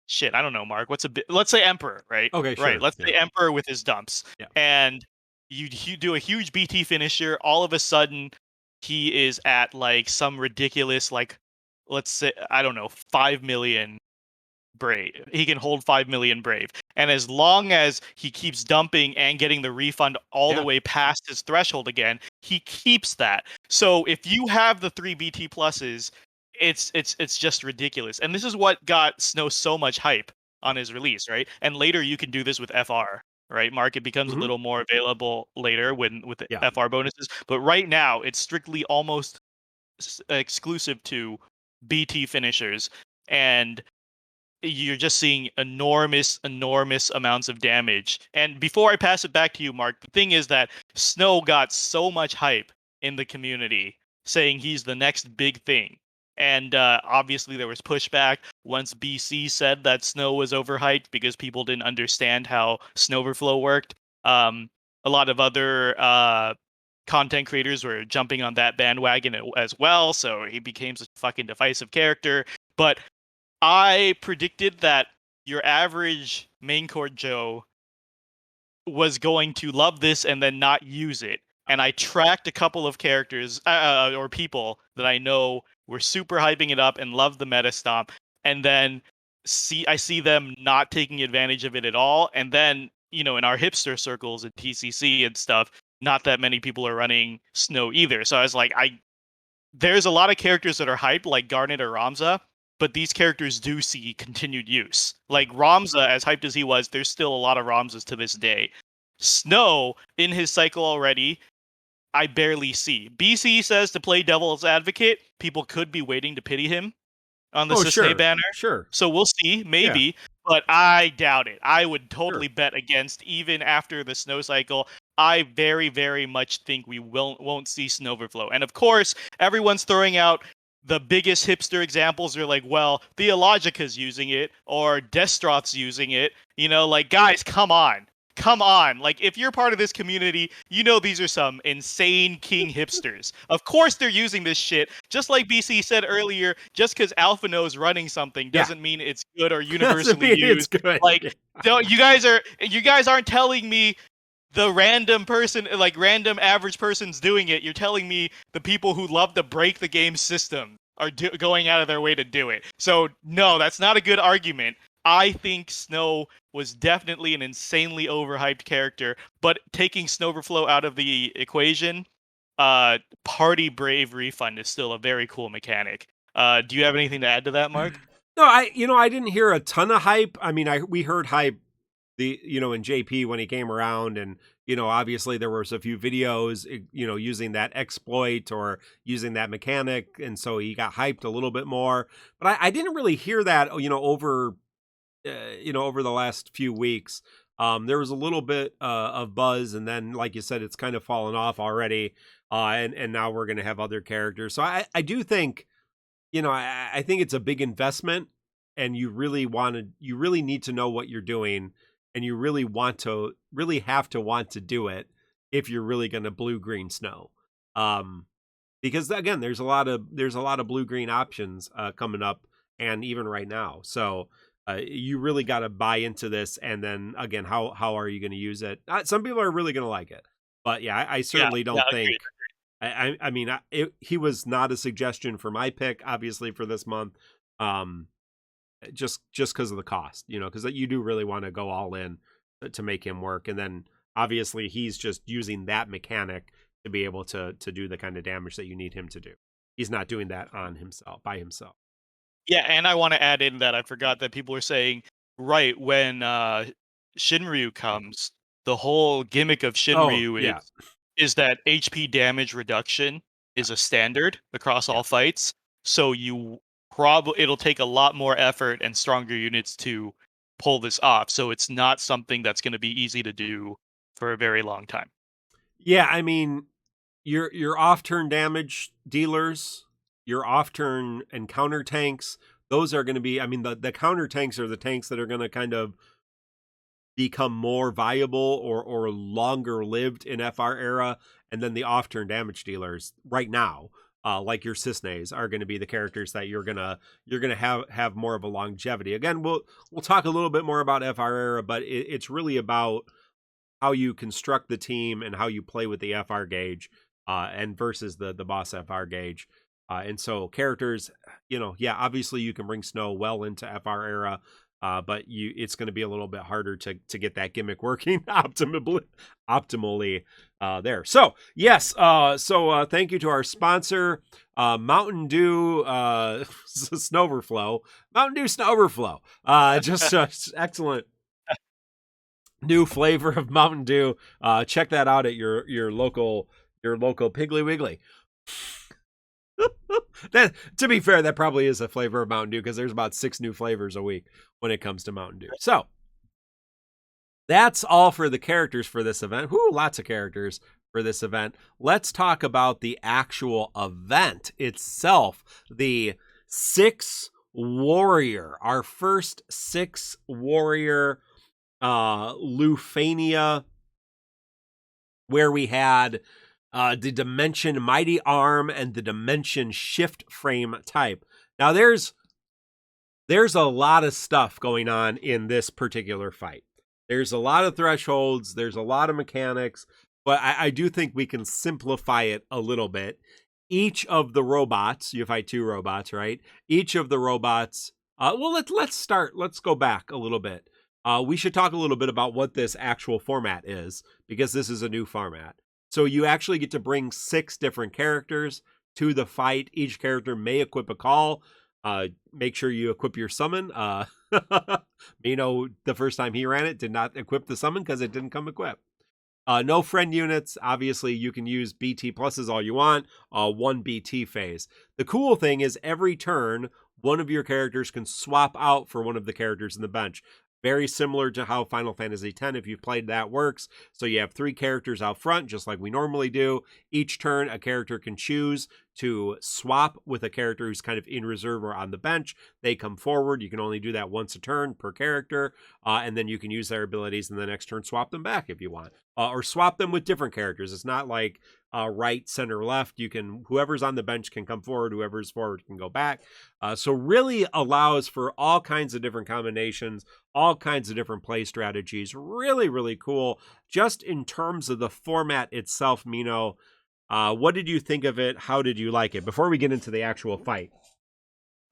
[SPEAKER 2] shit, I don't know, Mark. Let's say Emperor, right?
[SPEAKER 1] Okay, sure.
[SPEAKER 2] Right. Let's say Emperor with his dumps.
[SPEAKER 1] Yeah.
[SPEAKER 2] And you do a huge BT finisher, all of a sudden he is at like some ridiculous, like, let's say, I don't know, 5 million brave. He can hold 5 million brave. And as long as he keeps dumping and getting the refund all the way past his threshold again, he keeps that. So if you have the 3 BT pluses, it's just ridiculous. And this is what got Snow so much hype on his release, right? And later you can do this with FR, right? Mark, it becomes a little more available later with the FR bonuses. But right now, it's strictly almost exclusive to BT finishers. And you're just seeing enormous amounts of damage. And before I pass it back to you, Mark, the thing is that Snow got so much hype in the community saying he's the next big thing. And obviously there was pushback once BC said that snow was overhyped because people didn't understand how Snowverflow worked. A lot of other content creators were jumping on that bandwagon as well, so he became such a fucking divisive character. But I predicted that your average main court Joe was going to love this and then not use it. And I tracked a couple of characters or people that I know were super hyping it up and loved the meta stomp, and then I see them not taking advantage of it at all. And then, you know, in our hipster circles at TCC and stuff, not that many people are running Snow either. So I was like, there's a lot of characters that are hyped, like Garnet or Ramza, but these characters do see continued use. Like Ramza, as hyped as he was, there's still a lot of Ramzas to this day. Snow, in his cycle already, I barely see. BC says to play devil's advocate, people could be waiting to pity him on the Cisney banner.
[SPEAKER 1] Sure.
[SPEAKER 2] So we'll see, maybe,
[SPEAKER 1] Yeah.
[SPEAKER 2] but I doubt it. I would totally bet against, even after the snow cycle. I very, very much think we won't see Snowverflow. And of course, everyone's throwing out the biggest hipster examples. Are like, well, Theologica's using it, or Destroth's using it. You know, like, guys, come on. Come on. Like, if you're part of this community, you know these are some insane king hipsters. Of course they're using this shit. Just like BC said earlier, just because Alphano's running something doesn't mean it's good or universally used.
[SPEAKER 1] It's good.
[SPEAKER 2] Like, you guys aren't telling me the random person, like random average person's doing it. You're telling me the people who love to break the game system are going out of their way to do it. So no, that's not a good argument. I think Snow was definitely an insanely overhyped character, but taking Snowverflow out of the equation, Party Brave Refund is still a very cool mechanic. Do you have anything to add to that, Mark?
[SPEAKER 1] No, I didn't hear a ton of hype. I mean, we heard hype in JP when he came around, and obviously there was a few videos using that exploit or using that mechanic, and so he got hyped a little bit more. But I didn't really hear that over the last few weeks. There was a little bit of buzz, and then, like you said, it's kind of fallen off already. And now we're going to have other characters. So I do think, I think it's a big investment, and you really need to know what you're doing, and you really have to want to do it if you're really going to blue-green snow. Because again, there's a lot of blue-green options coming up, and even right now. So you really got to buy into this, and then again, how are you going to use it? Some people are really going to like it, but yeah, I certainly don't think. Agreed. I mean, he was not a suggestion for my pick, obviously, for this month, just because of the cost, because you do really want to go all in to make him work, and then obviously he's just using that mechanic to be able to do the kind of damage that you need him to do. He's not doing that by himself.
[SPEAKER 2] Yeah, and I want to add in that I forgot that people are saying, right, when Shinryu comes, the whole gimmick of Shinryu is that HP damage reduction is a standard across all fights. So it'll take a lot more effort and stronger units to pull this off. So it's not something that's going to be easy to do for a very long time.
[SPEAKER 1] Yeah, I mean, your off-turn damage dealers, your off-turn and counter tanks, those are going to be, I mean, the counter tanks are the tanks that are going to kind of become more viable or longer lived in FR era. And then the off-turn damage dealers right now, like your Cisney's, are going to be the characters that you're gonna have more of a longevity. Again, we'll talk a little bit more about FR era, but it's really about how you construct the team and how you play with the FR gauge, and versus the boss FR gauge. And so characters, obviously you can bring Snow well into FR era, but it's going to be a little bit harder to get that gimmick working optimally there. So yes, thank you to our sponsor, Mountain Dew Snowverflow. Mountain Dew Snowverflow. Just excellent new flavor of Mountain Dew. Check that out at your local Piggly Wiggly. That, to be fair, that probably is a flavor of Mountain Dew, because there's about 6 new flavors a week when it comes to Mountain Dew. So that's all for the characters for this event. Lots of characters for this event. Let's talk about the actual event itself, the 6 warrior, our first 6 warrior Lufania, where we had the Dimension Mighty Arm and the Dimension Shift Frame type. Now there's a lot of stuff going on in this particular fight. There's a lot of thresholds, there's a lot of mechanics, but I do think we can simplify it a little bit. Each of the robots, you fight 2 robots, right? Each of the robots, let's go back a little bit. We should talk a little bit about what this actual format is, because this is a new format. So you actually get to bring 6 different characters to the fight. Each character may equip a call. Make sure you equip your summon. Mino, the first time he ran it, did not equip the summon because it didn't come equipped. No friend units. Obviously, you can use BT pluses all you want. 1 BT phase. The cool thing is every turn, one of your characters can swap out for one of the characters in the bench. Very similar to how Final Fantasy X, if you've played that, works. So you have 3 characters out front, just like we normally do. Each turn, a character can choose to swap with a character who's kind of in reserve or on the bench. They come forward. You can only do that once a turn per character. And then you can use their abilities and the next turn swap them back if you want. Or swap them with different characters. It's not like right, center, left. You can, whoever's on the bench can come forward. Whoever's forward can go back. So really allows for all kinds of different combinations, all kinds of different play strategies. Really, really cool. Just in terms of the format itself, Mino, what did you think of it? How did you like it? Before we get into the actual fight.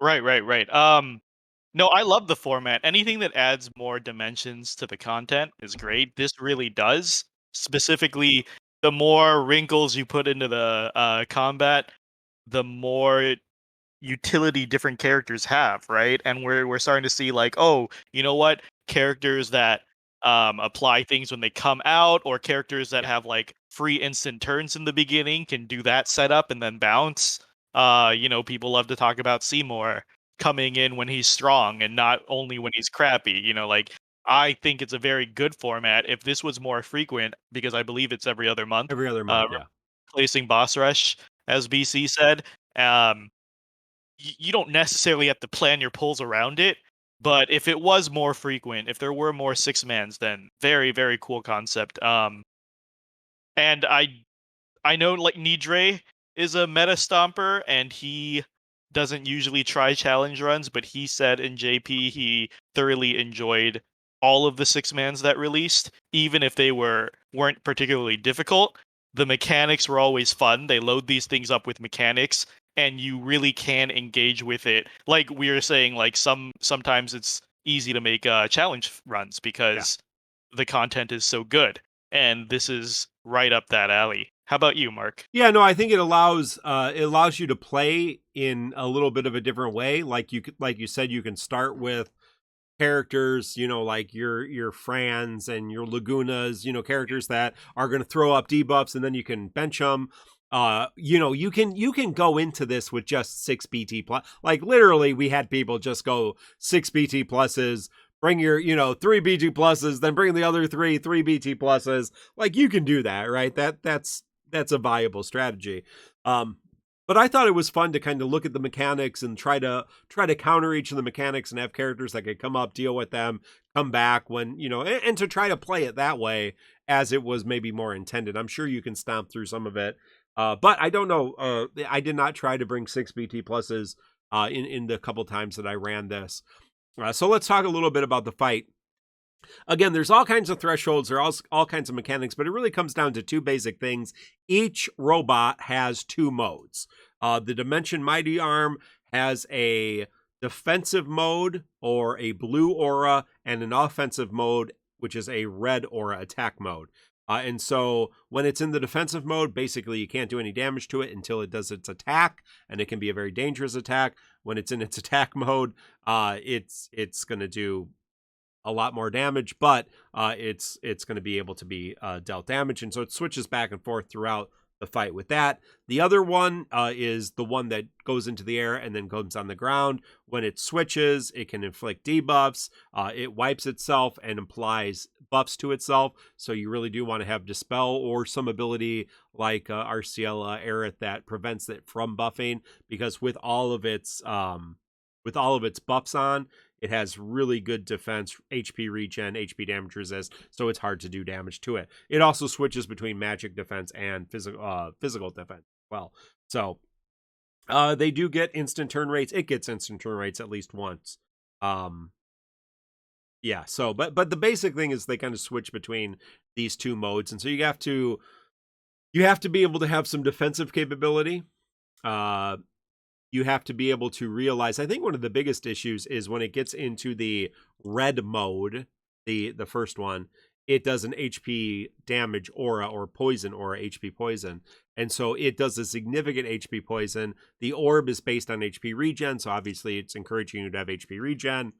[SPEAKER 2] Right. No, I love the format. Anything that adds more dimensions to the content is great. This really does. Specifically, the more wrinkles you put into the combat, the more utility different characters have, right? And we're starting to see like, oh, you know what? Characters that apply things when they come out, or characters that have like free instant turns in the beginning can do that setup and then bounce. People love to talk about Seymour coming in when he's strong and not only when he's crappy. Like I think it's a very good format. If this was more frequent, because I believe it's every other month,
[SPEAKER 1] Every other month, yeah.
[SPEAKER 2] replacing Boss Rush, as BC said. You don't necessarily have to plan your pulls around it, but if it was more frequent, if there were more 6-mans, then very, very cool concept. And I know like Nidre is a meta stomper, and he doesn't usually try challenge runs, but he said in JP he thoroughly enjoyed all of the 6-mans that released, even if they weren't particularly difficult. The mechanics were always fun. They load these things up with mechanics, and you really can engage with it. Like we were saying, like sometimes it's easy to make challenge runs because the content is so good, and this is right up that alley. How about you, Mark?
[SPEAKER 1] Yeah, no, I think it allows you to play in a little bit of a different way. Like you said, you can start with characters, like your Frans and your Lagunas, characters that are going to throw up debuffs, and then you can bench them. You can go into this with just 6 BT plus. Like literally, we had people just go 6 BT pluses. Bring your, 3 BT pluses, then bring the other 3 BT pluses. Like you can do that, right? That's a viable strategy. But I thought it was fun to kind of look at the mechanics and try to counter each of the mechanics and have characters that could come up, deal with them, come back when, and to try to play it that way as it was maybe more intended. I'm sure you can stomp through some of it. But I don't know. I did not try to bring 6 BT pluses in the couple times that I ran this. So let's talk a little bit about the fight. Again, there's all kinds of thresholds, there are all kinds of mechanics, but it really comes down to 2 basic things. Each robot has 2 modes. The Dimension Mighty Arm has a defensive mode, or a blue aura, and an offensive mode, which is a red aura attack mode. And so when it's in the defensive mode, basically you can't do any damage to it until it does its attack, and it can be a very dangerous attack. When it's in its attack mode, it's going to do a lot more damage, but it's going to be able to be dealt damage, and so it switches back and forth throughout fight with that. The other one is the one that goes into the air and then comes on the ground. When it switches, it can inflict debuffs. It wipes itself and applies buffs to itself. So you really do want to have Dispel or some ability like RCL Aerith that prevents it from buffing, because with all of its buffs on, it has really good defense, HP regen, HP damage resist, so it's hard to do damage to it. It also switches between magic defense and physical defense as well. So they do get instant turn rates. It gets instant turn rates at least once. Yeah, so but the basic thing is they kind of switch between these two modes, and so you have to be able to have some defensive capability. You have to be able to realize, I think one of the biggest issues is when it gets into the red mode, the first one, it does an HP damage aura or poison aura, HP poison. And so it does a significant HP poison. The orb is based on HP regen, so obviously it's encouraging you to have HP regen.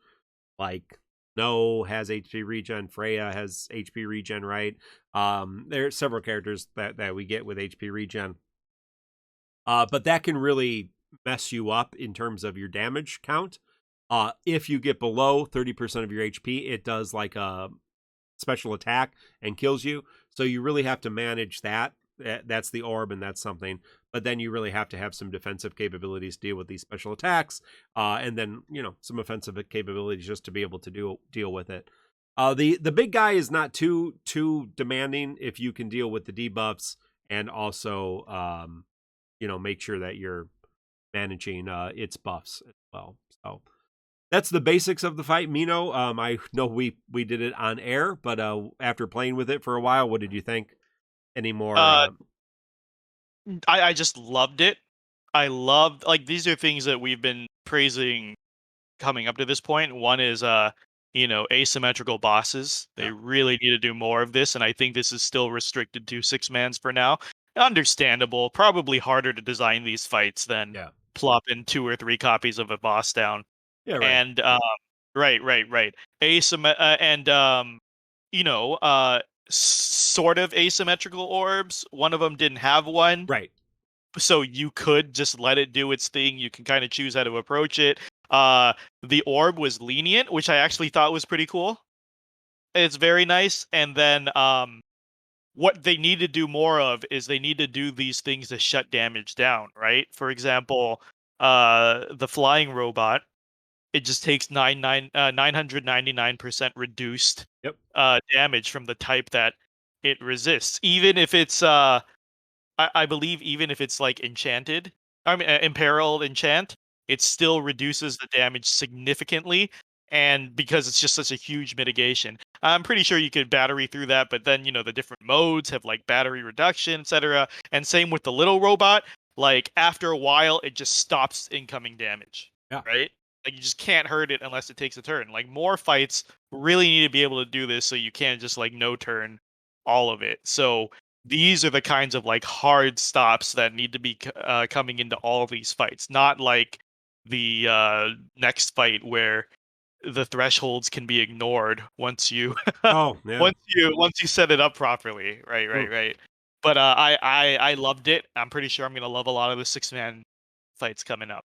[SPEAKER 1] Like Snow has HP regen, Freya has HP regen, right? There are several characters that we get with HP regen. But that can really mess you up in terms of your damage count. If you get below 30% of your HP, it does like a special attack and kills you. So you really have to manage that. That's the orb, and that's something. But then you really have to have some defensive capabilities to deal with these special attacks, and then some offensive capabilities just to be able to deal with it. The big guy is not too demanding if you can deal with the debuffs and also make sure that you're managing its buffs as well. So that's the basics of the fight. Mino, I know we did it on air, but after playing with it for a while, what did you think? Any more?
[SPEAKER 2] I just loved it. I loved, like, these are things that we've been praising coming up to this point. One is asymmetrical bosses. They really need to do more of this, and I think this is still restricted to 6-mans for now. Understandable. Probably harder to design these fights than plopping 2 or 3 copies of a boss down.
[SPEAKER 1] Yeah, right.
[SPEAKER 2] And right. Sort of asymmetrical orbs. One of them didn't have one.
[SPEAKER 1] Right.
[SPEAKER 2] So you could just let it do its thing. You can kind of choose how to approach it. The orb was lenient, which I actually thought was pretty cool. It's very nice. And then what they need to do more of is they need to do these things to shut damage down, right? For example, the flying robot, it just takes 999% reduced damage from the type that it resists. Even if it's, I believe even if it's like enchanted, imperiled enchant, it still reduces the damage significantly. And because it's just such a huge mitigation, I'm pretty sure you could battery through that. But then, the different modes have like battery reduction, etc. And same with the little robot. Like after a while, it just stops incoming damage.
[SPEAKER 1] Yeah.
[SPEAKER 2] Right? Like you just can't hurt it unless it takes a turn. Like more fights really need to be able to do this, so you can't just like no turn all of it. So these are the kinds of like hard stops that need to be coming into all of these fights, not like the next fight where the thresholds can be ignored once you once you set it up properly. Right. But I loved it. I'm pretty sure I'm gonna love a lot of the 6-man fights coming up.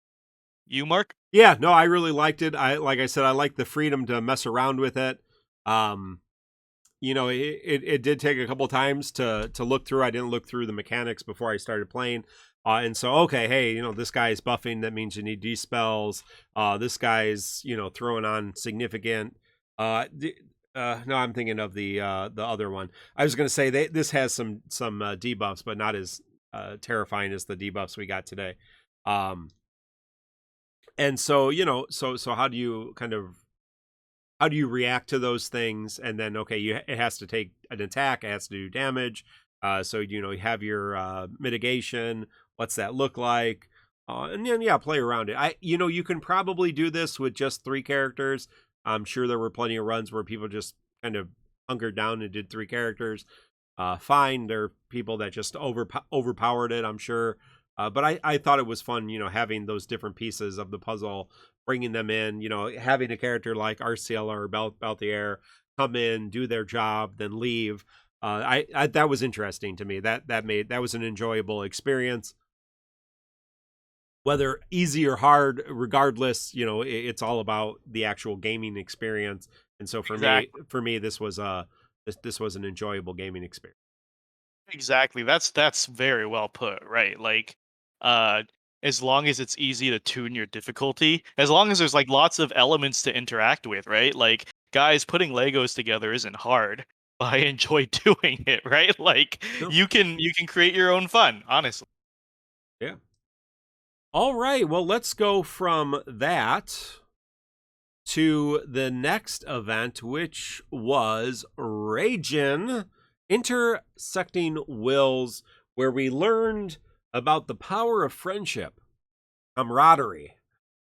[SPEAKER 2] You, Mark?
[SPEAKER 1] Yeah, no, I really liked it. Like I said, I like the freedom to mess around with it. It did take a couple times to look through. I didn't look through the mechanics before I started playing. And so, okay, hey, this guy's buffing. That means you need dispels. This guy's, throwing on significant. No, I'm thinking of the other one. I was going to say this has some debuffs, but not as terrifying as the debuffs we got today. And so, so how do you react to those things? And then, okay, it has to take an attack, it has to do damage. So, you have your mitigation. What's that look like? And then, play around it. You can probably do this with just 3 characters. I'm sure there were plenty of runs where people just kind of hunkered down and did 3 characters. Fine. There are people that just overpowered it, I'm sure. But I thought it was fun, having those different pieces of the puzzle, bringing them in, having a character like RCL or Balthier come in, do their job, then leave. I that was interesting to me. That was an enjoyable experience. Whether easy or hard, regardless, it's all about the actual gaming experience. And so
[SPEAKER 2] Exactly.
[SPEAKER 1] for me, this was an enjoyable gaming experience.
[SPEAKER 2] Exactly. That's very well put, right? Like, uh, as long as it's easy to tune your difficulty, as long as there's like lots of elements to interact with, right? Like, guys, putting Legos together isn't hard, but I enjoy doing it, right? Like,
[SPEAKER 1] No,
[SPEAKER 2] you can create your own fun, honestly.
[SPEAKER 1] yeah. All right. Well, let's go from that to the next event, which was Ragin Intersecting Wills, where we learned about the power of friendship, camaraderie,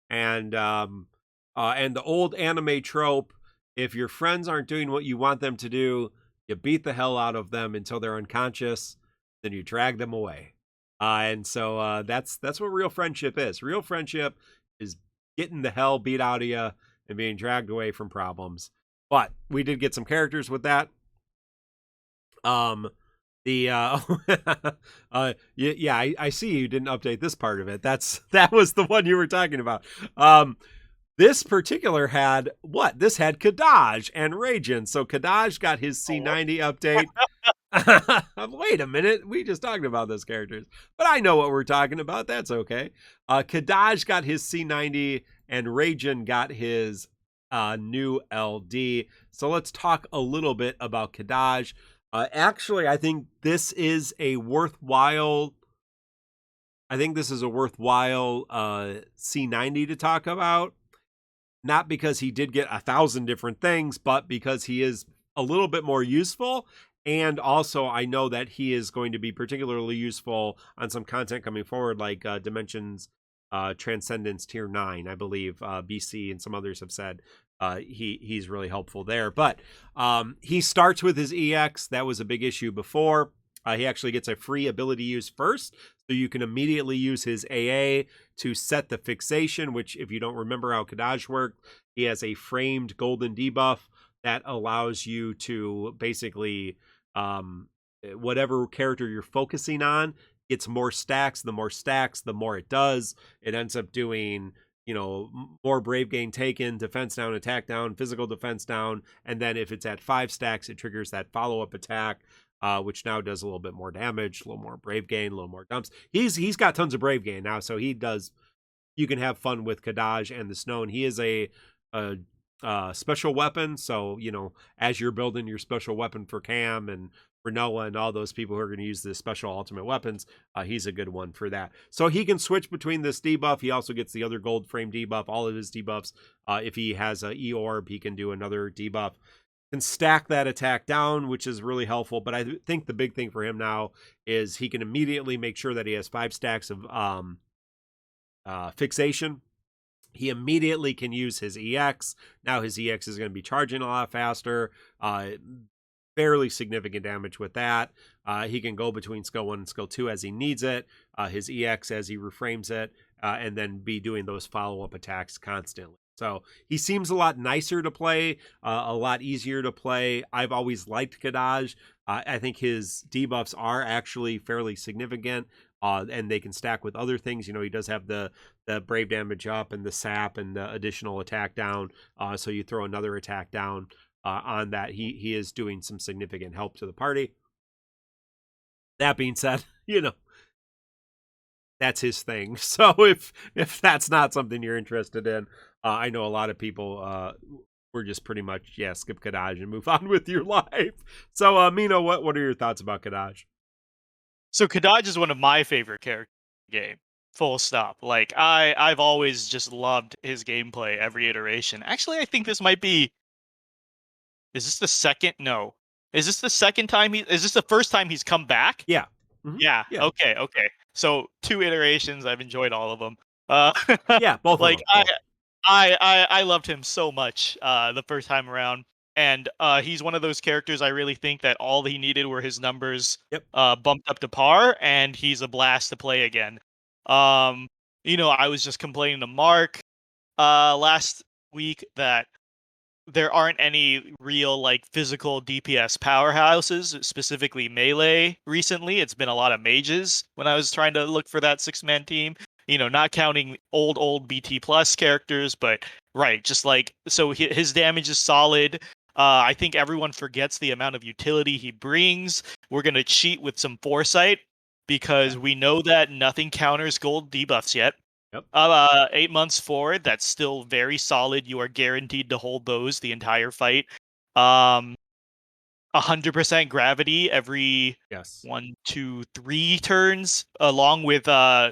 [SPEAKER 1] and the old anime trope. If your friends aren't doing what you want them to do, you beat the hell out of them until they're unconscious, then you drag them away. And so that's what real friendship is. Real friendship is getting the hell beat out of you and being dragged away from problems. But we did get some characters with that. Um, the yeah, I see you didn't update this part of it. That was the one you were talking about. This particular had what? This had Kadaj and Ragin. So Kadaj got his C90 update. Wait a minute. We just talked about those characters. But I know what we're talking about. That's okay. Kadaj got his C90 and Ragin got his new LD. So let's talk a little bit about Kadaj. Actually, I think this is a worthwhile C90 to talk about. Not because he did get 1,000 different things, but because he is a little bit more useful. And also, I know that he is going to be particularly useful on some content coming forward, like Dimensions Transcendence Tier 9, I believe BC and some others have said he's really helpful there. But he starts with his EX. That was a big issue before. He actually gets a free ability use first, so you can immediately use his AA to set the fixation, which, if you don't remember how Kadaj worked, he has a framed golden debuff that allows you to basically, whatever character you're focusing on gets more stacks. The more stacks, the more it does. It ends up doing, more brave gain taken, defense down, attack down, physical defense down, and then if it's at 5 stacks, it triggers that follow-up attack. Which now does a little bit more damage, a little more brave gain, a little more dumps. He's got tons of brave gain now, so he does. You can have fun with Kadaj and the Snow, and he is a special weapon. So as you're building your special weapon for Cam and for Noah and all those people who are going to use the special ultimate weapons, he's a good one for that. So he can switch between this debuff. He also gets the other gold frame debuff. All of his debuffs. If he has a E-orb, he can do another debuff. Can stack that attack down, which is really helpful. But I think the big thing for him now is he can immediately make sure that he has 5 stacks of fixation. He immediately can use his EX. Now his EX is going to be charging a lot faster. Fairly significant damage with that. He can go between skill 1 and skill 2 as he needs it. His EX as he reframes it. And then be doing those follow-up attacks constantly. So he seems a lot nicer to play, a lot easier to play. I've always liked Kadaj. I think his debuffs are actually fairly significant, and they can stack with other things. He does have the brave damage up and the sap and the additional attack down. So you throw another attack down on that. He is doing some significant help to the party. That being said, that's his thing. So if that's not something you're interested in, I know a lot of people were just pretty much skip Kadaj and move on with your life. So Mino, what are your thoughts about Kadaj?
[SPEAKER 2] So Kadaj is one of my favorite characters in the game. Full stop. Like I've always just loved his gameplay every iteration. Actually, I think this might be. Is this the second? No. Is this the second time is this the first time he's come back?
[SPEAKER 1] Yeah. Mm-hmm.
[SPEAKER 2] Yeah.
[SPEAKER 1] Yeah.
[SPEAKER 2] Okay. So 2 iterations. I've enjoyed all of them.
[SPEAKER 1] Yeah, both
[SPEAKER 2] like
[SPEAKER 1] of them.
[SPEAKER 2] I loved him so much the first time around, and he's one of those characters I really think that all he needed were his numbers
[SPEAKER 1] Yep.
[SPEAKER 2] bumped up to par, and he's a blast to play again. I was just complaining to Mark last week that there aren't any real like physical DPS powerhouses, specifically melee recently. It's been a lot of mages when I was trying to look for that 6-man team. Not counting old BT plus characters, but right, just like so his damage is solid. I think everyone forgets the amount of utility he brings. We're gonna cheat with some Foresight because we know that nothing counters gold debuffs yet.
[SPEAKER 1] Yep.
[SPEAKER 2] 8 months forward, that's still very solid. You are guaranteed to hold those the entire fight. 100% gravity every
[SPEAKER 1] Yes.
[SPEAKER 2] 1, 2, 3 turns, along with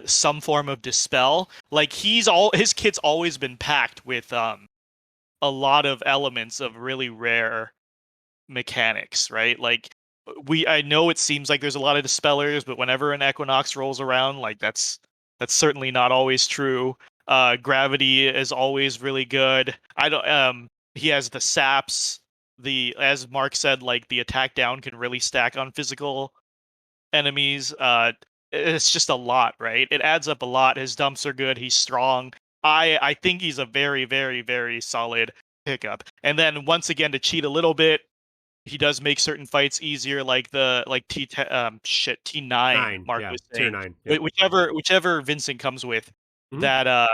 [SPEAKER 2] some form of dispel. Like his kit's always been packed with a lot of elements of really rare mechanics, right? Like I know it seems like there's a lot of dispellers, but whenever an Equinox rolls around, like that's certainly not always true. Gravity is always really good. I don't he has the saps, as Mark said, like the attack down can really stack on physical enemies. It's just a lot, right? It adds up a lot. His dumps are good, he's strong. I think he's a very, very, very solid pickup. And then once again, to cheat a little bit, he does make certain fights easier, like T9. Mark
[SPEAKER 1] Yeah,
[SPEAKER 2] was
[SPEAKER 1] tier
[SPEAKER 2] saying,
[SPEAKER 1] 9. Yep.
[SPEAKER 2] whichever Vincent comes with,
[SPEAKER 1] Mhm.
[SPEAKER 2] that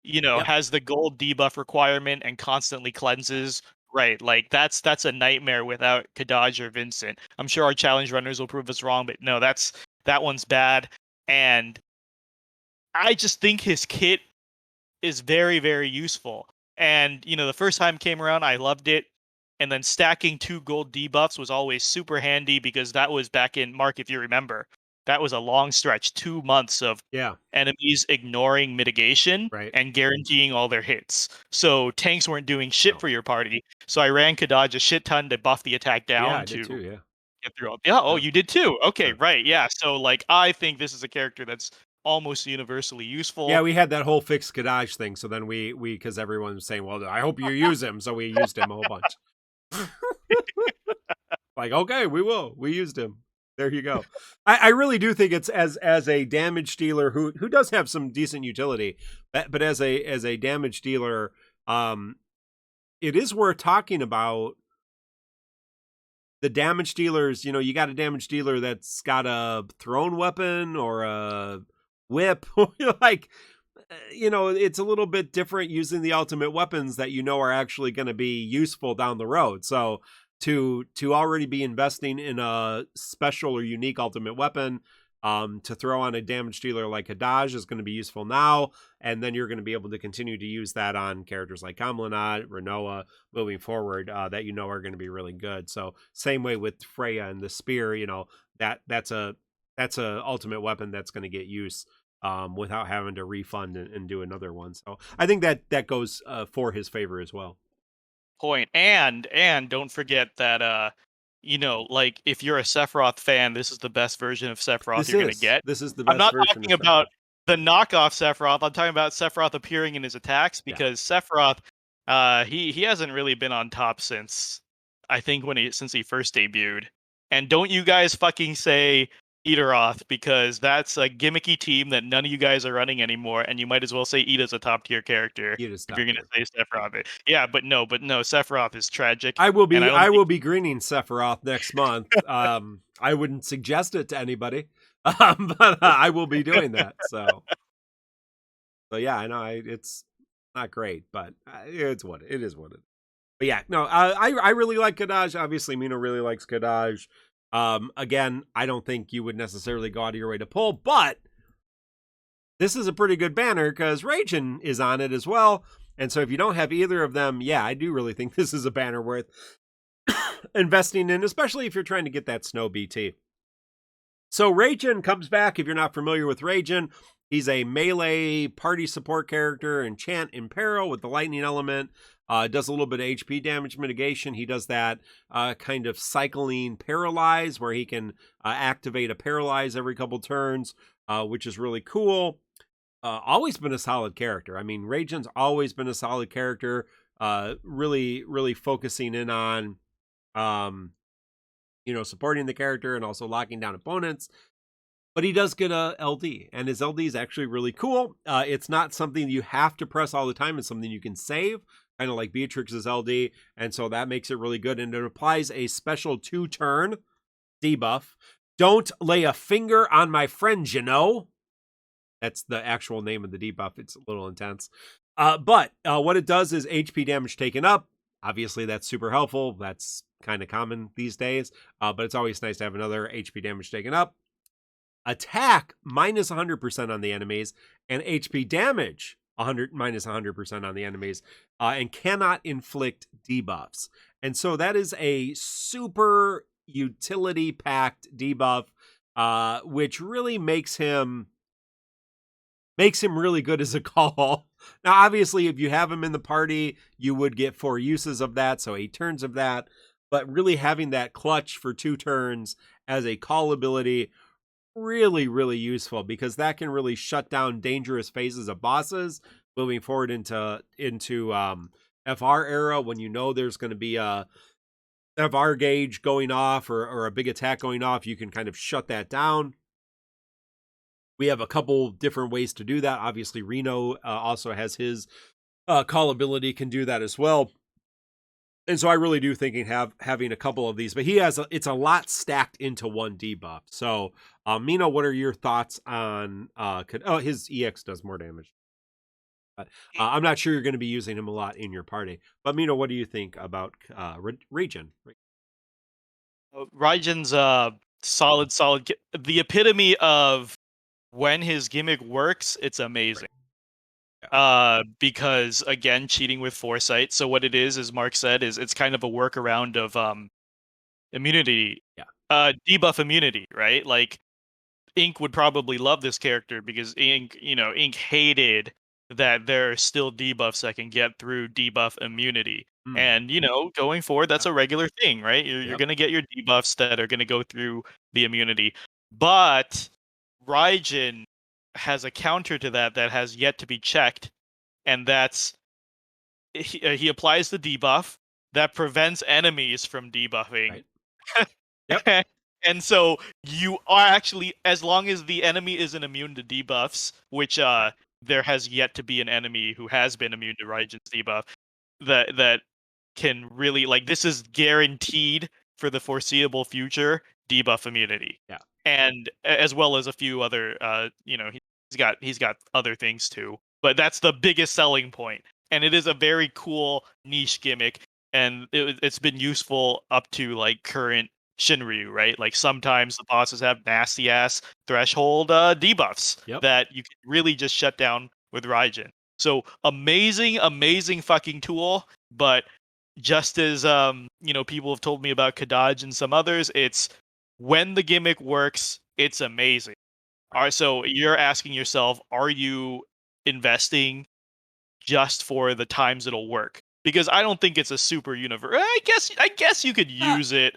[SPEAKER 1] Yep.
[SPEAKER 2] has the gold debuff requirement and constantly cleanses. Right, like that's a nightmare without Kadaj or Vincent. I'm sure our challenge runners will prove us wrong, but no, that one's bad. And I just think his kit is very, very useful. And, the first time it came around, I loved it. And then stacking 2 gold debuffs was always super handy because that was back in Mark, if you remember. That was a long stretch, 2 months of
[SPEAKER 1] Yeah.
[SPEAKER 2] enemies ignoring mitigation
[SPEAKER 1] Right.
[SPEAKER 2] and guaranteeing all their hits. So tanks weren't doing shit
[SPEAKER 1] No.
[SPEAKER 2] for your party. So I ran Kadaj a shit ton to buff the attack
[SPEAKER 1] Yeah,
[SPEAKER 2] down
[SPEAKER 1] I did
[SPEAKER 2] to
[SPEAKER 1] too. Yeah.
[SPEAKER 2] get through. Yeah, oh,
[SPEAKER 1] Yeah.
[SPEAKER 2] you did too. Okay,
[SPEAKER 1] Yeah.
[SPEAKER 2] right. Yeah. So like I think this is a character that's almost universally
[SPEAKER 1] Yeah,
[SPEAKER 2] useful.
[SPEAKER 1] we had that whole fixed Kadaj thing. So then we because everyone was saying, well, I hope you use him. So we used him a whole bunch. Like, okay, we will. We used him. There you go. I really do think it's as a damage dealer who does have some decent utility, but as a damage dealer, it is worth talking about the damage dealers. You got a damage dealer that's got a thrown weapon or a whip. Like, it's a little bit different using the ultimate weapons that are actually going to be useful down the road. So to already be investing in a special or unique ultimate weapon, to throw on a damage dealer like Hadaj is going to be useful now, and then you're going to be able to continue to use that on characters like Kamlanat, Renoa moving forward, that are going to be really good. So same way with Freya and the spear, that's a ultimate weapon that's going to get use, without having to refund and do another one. So I think that goes for his favor as well.
[SPEAKER 2] Point. And don't forget that like if you're a Sephiroth fan, this is the best version of Sephiroth you're gonna get.
[SPEAKER 1] This is the
[SPEAKER 2] I'm
[SPEAKER 1] best
[SPEAKER 2] not
[SPEAKER 1] version of
[SPEAKER 2] talking about
[SPEAKER 1] Sephiroth.
[SPEAKER 2] the knockoff Sephiroth. I'm talking about Sephiroth appearing in his attacks,
[SPEAKER 1] Yeah.
[SPEAKER 2] because Sephiroth, he hasn't really been on top since I think since he first debuted. And don't you guys fucking say Eateroth, because that's a gimmicky team that none of you guys are running anymore, and you might as well say Ida's a top tier character
[SPEAKER 1] It is
[SPEAKER 2] if
[SPEAKER 1] top
[SPEAKER 2] you're gonna
[SPEAKER 1] tier.
[SPEAKER 2] say Sephiroth. Yeah, but no, Sephiroth is tragic,
[SPEAKER 1] I will
[SPEAKER 2] and
[SPEAKER 1] be
[SPEAKER 2] I don't think
[SPEAKER 1] greening Sephiroth next month. I wouldn't suggest it to anybody, but I will be doing that. So yeah, I know it's not great, but it's what it is. What it is. But yeah, no, I really like Kadaj. Obviously, Mina really likes Kadaj. Again, I don't think you would necessarily go out of your way to pull, but this is a pretty good banner because Ragin is on it as well. And so if you don't have either of them, yeah, I do really think this is a banner worth investing in, especially if you're trying to get that Snow BT. So Ragin comes back. If you're not familiar with Ragin, he's a melee party support character, enchant in peril with the lightning element. Does a little bit of HP damage mitigation. He does that kind of cycling paralyze where he can activate a paralyze every couple turns, which is really cool. Always been a solid character. I mean, Ragin's always been a solid character. Really, really focusing in on, supporting the character and also locking down opponents. But he does get a LD, and his LD is actually really cool. It's not something you have to press all the time. It's something you can save. kind of like Beatrix's LD, and so that makes it really good. And it applies a special 2-turn debuff. Don't lay a finger on my friends, you know. That's the actual name of the debuff. It's a little intense. But what it does is HP damage taken up. Obviously, that's super helpful. That's kind of common these days. But it's always nice to have another HP damage taken up. Attack minus 100% on the enemies, and HP damage minus 100% on the enemies, and cannot inflict debuffs. And so that is a super utility packed debuff, which really makes him really good as a call. Now, obviously, if you have him in the party, you would get 4 uses of that, so 8 turns of that. But really having that clutch for 2 turns as a call ability, really, really useful, because that can really shut down dangerous phases of bosses moving forward into FR era, when you know there's going to be a FR gauge going off or a big attack going off. You can kind of shut that down. We have a couple different ways to do that. Obviously, Reno also has his call ability, can do that as well. And so I really do think having a couple of these, but it's a lot stacked into one debuff. So, Mino, what are your thoughts on, his EX does more damage. But, I'm not sure you're going to be using him a lot in your party. But Mino, what do you think about Regen?
[SPEAKER 2] Raijin's solid, the epitome of when his gimmick works, it's amazing. Because again, cheating with Foresight. So what it is, as Mark said, is it's kind of a workaround of immunity. Debuff immunity, right? Like Ink would probably love this character because Ink hated that there are still debuffs that can get through debuff immunity. And going forward, that's a regular thing, right? You're gonna get your debuffs that are gonna go through the immunity. But Raijin has a counter to that has yet to be checked, and that's he applies the debuff that prevents enemies from debuffing.
[SPEAKER 1] Right. Yep.
[SPEAKER 2] And so you are actually, as long as the enemy isn't immune to debuffs, which there has yet to be an enemy who has been immune to Raijin's debuff, that can really, like, this is guaranteed for the foreseeable future debuff immunity.
[SPEAKER 1] Yeah.
[SPEAKER 2] And as well as a few other he's got other things too. But that's the biggest selling point. And it is a very cool niche gimmick, and it's been useful up to like current Shinryu, right? Like sometimes the bosses have nasty ass threshold debuffs that you can really just shut down with Raijin. So amazing fucking tool. But just as people have told me about Kadaj and some others, it's when the gimmick works, it's amazing. So you're asking yourself, are you investing just for the times it'll work? Because I don't think it's a super universe. I guess you could use it.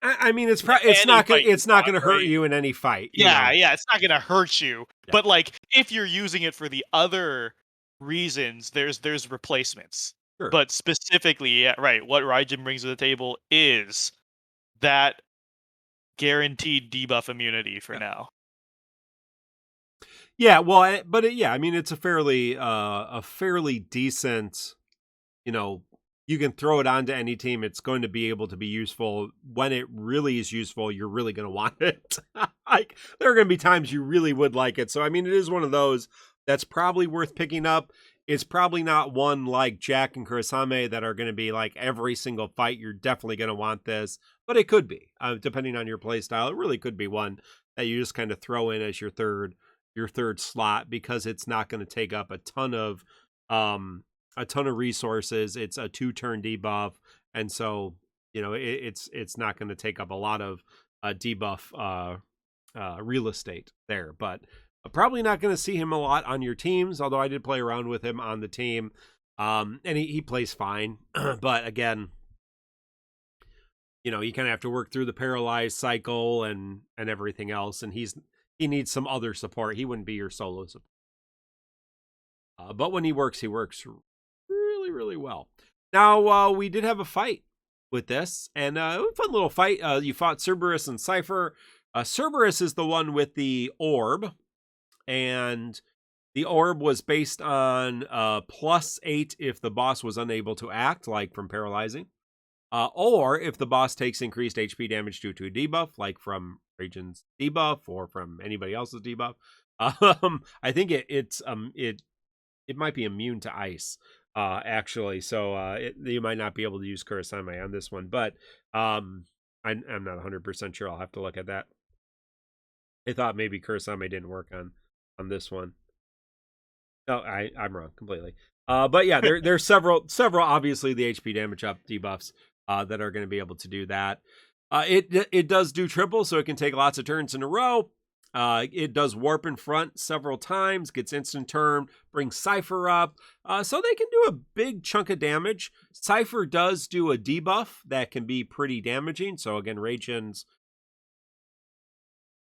[SPEAKER 1] I mean, it's not going to hurt you in any fight.
[SPEAKER 2] Yeah, it's not going to hurt you. Yeah. But like, if you're using it for the other reasons, there's replacements. Sure. But specifically, what Raijin brings to the table is that guaranteed debuff immunity for now.
[SPEAKER 1] Yeah, well, I mean, it's a fairly decent, you can throw it onto any team. It's going to be able to be useful. When it really is useful, you're really going to want it. Like, there are going to be times you really would like it. So, I mean, it is one of those that's probably worth picking up. It's probably not one like Jack and Kurosame that are going to be like every single fight. You're definitely going to want this, but it could be, depending on your play style. It really could be one that you just kind of throw in as your third slot, because it's not going to take up a ton of resources. It's a 2-turn debuff, and so it's not going to take up a lot of debuff real estate there. But I'm probably not going to see him a lot on your teams, although I did play around with him on the team, and he plays fine. But again, you kind of have to work through the paralyzed cycle and everything else, and he needs some other support. He wouldn't be your solo support. But when he works really, really well. Now, we did have a fight with this, and a fun little fight. You fought Cerberus and Cypher. Cerberus is the one with the orb, and The orb was based on +8 if the boss was unable to act, like from paralyzing, or if the boss takes increased HP damage due to a debuff, like from Region's debuff or from anybody else's debuff. I think it might be immune to ice, actually. So you might not be able to use Kurasame on this one, but I'm not 100% sure. I'll have to look at that. I thought maybe Kurasame didn't work on this one. No, I'm wrong completely. But yeah, there's several obviously the HP damage up debuffs that are going to be able to do that. It does do triple, so it can take lots of turns in a row. It does warp in front several times, gets instant turn, brings Cypher up, so they can do a big chunk of damage. Cypher does do a debuff that can be pretty damaging. So again, Raiden's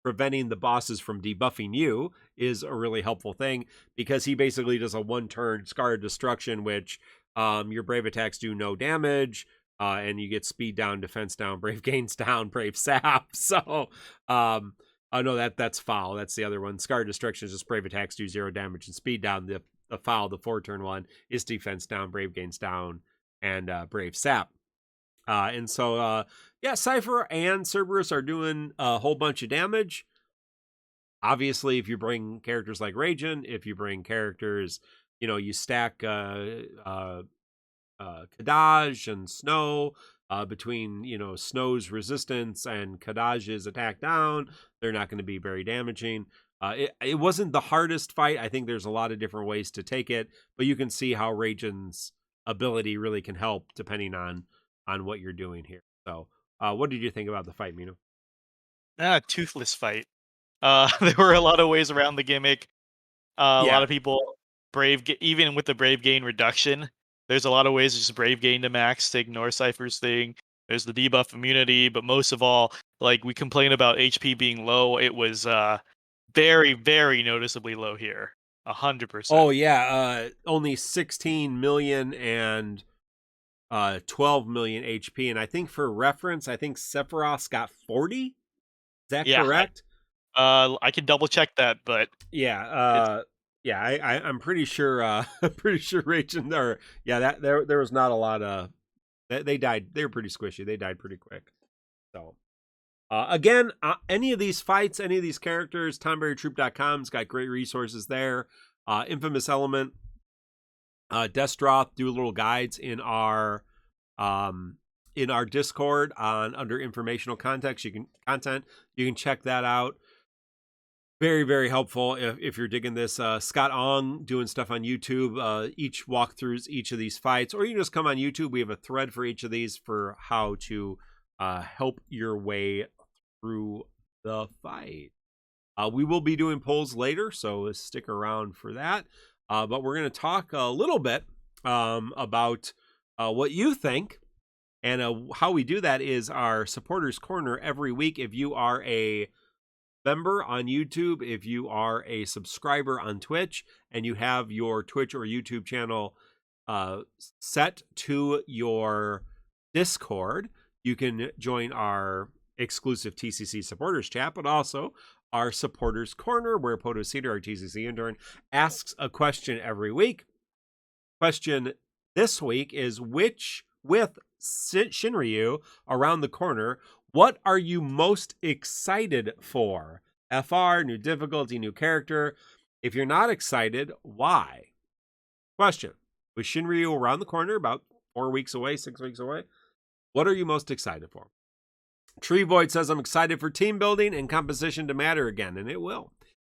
[SPEAKER 1] preventing the bosses from debuffing you is a really helpful thing, because he basically does a 1-turn Scar of Destruction, which your brave attacks do no damage, and you get speed down, defense down, brave gains down, brave sap. So oh no, that's foul. That's the other one. Scar of Destruction is just brave attacks do 0 damage and speed down. The foul, the 4-turn one, is defense down, brave gains down, and brave sap. And so, yeah, Cypher and Cerberus are doing a whole bunch of damage. Obviously, if you bring characters like Raiden, if you bring characters, you stack Kadaj and Snow between, Snow's resistance and Kadaj's attack down, they're not going to be very damaging. It wasn't the hardest fight. I think there's a lot of different ways to take it, but you can see how Raiden's ability really can help depending on what you're doing here. So what did you think about the fight, Mino?
[SPEAKER 2] Toothless fight. There were a lot of ways around the gimmick. A lot of people even with the brave gain reduction, there's a lot of ways to just brave gain to max to ignore Cypher's thing. There's the debuff immunity, but most of all, like, we complain about HP being low. It was very, very noticeably low here. 100%.
[SPEAKER 1] Oh yeah, only 16 million and 12 million HP, and I think for reference, I think Sephiroth got 40. Is that correct?
[SPEAKER 2] I can double check that, but
[SPEAKER 1] yeah, I'm pretty sure. Pretty sure Raiden, or that there was not a lot of. They died. They were pretty squishy. They died pretty quick. So, again, any of these fights, any of these characters, TonberryTroupe.com's got great resources there. Infamous Element, Destroth do little guides in our Discord under informational content. You can check that out. Very, very helpful if you're digging this. Scott Ong doing stuff on YouTube, each walkthroughs each of these fights, or you can just come on YouTube. We have a thread for each of these for how to help your way through the fight. We will be doing polls later, so stick around for that. But we're going to talk a little bit about what you think. And how we do that is our Supporters Corner every week. If you are a member on YouTube, if you are a subscriber on Twitch, and you have your Twitch or YouTube channel set to your Discord, you can join our exclusive TCC supporters chat, but also our Supporters Corner, where Potosita, our TCC intern, asks a question every week. Question this week is, with Shinryu around the corner, what are you most excited for? FR, new difficulty, new character. If you're not excited, why? Question. With Shinryu around the corner, about 4 weeks away, 6 weeks away, what are you most excited for? Tree Void says, I'm excited for team building and composition to matter again, and it will.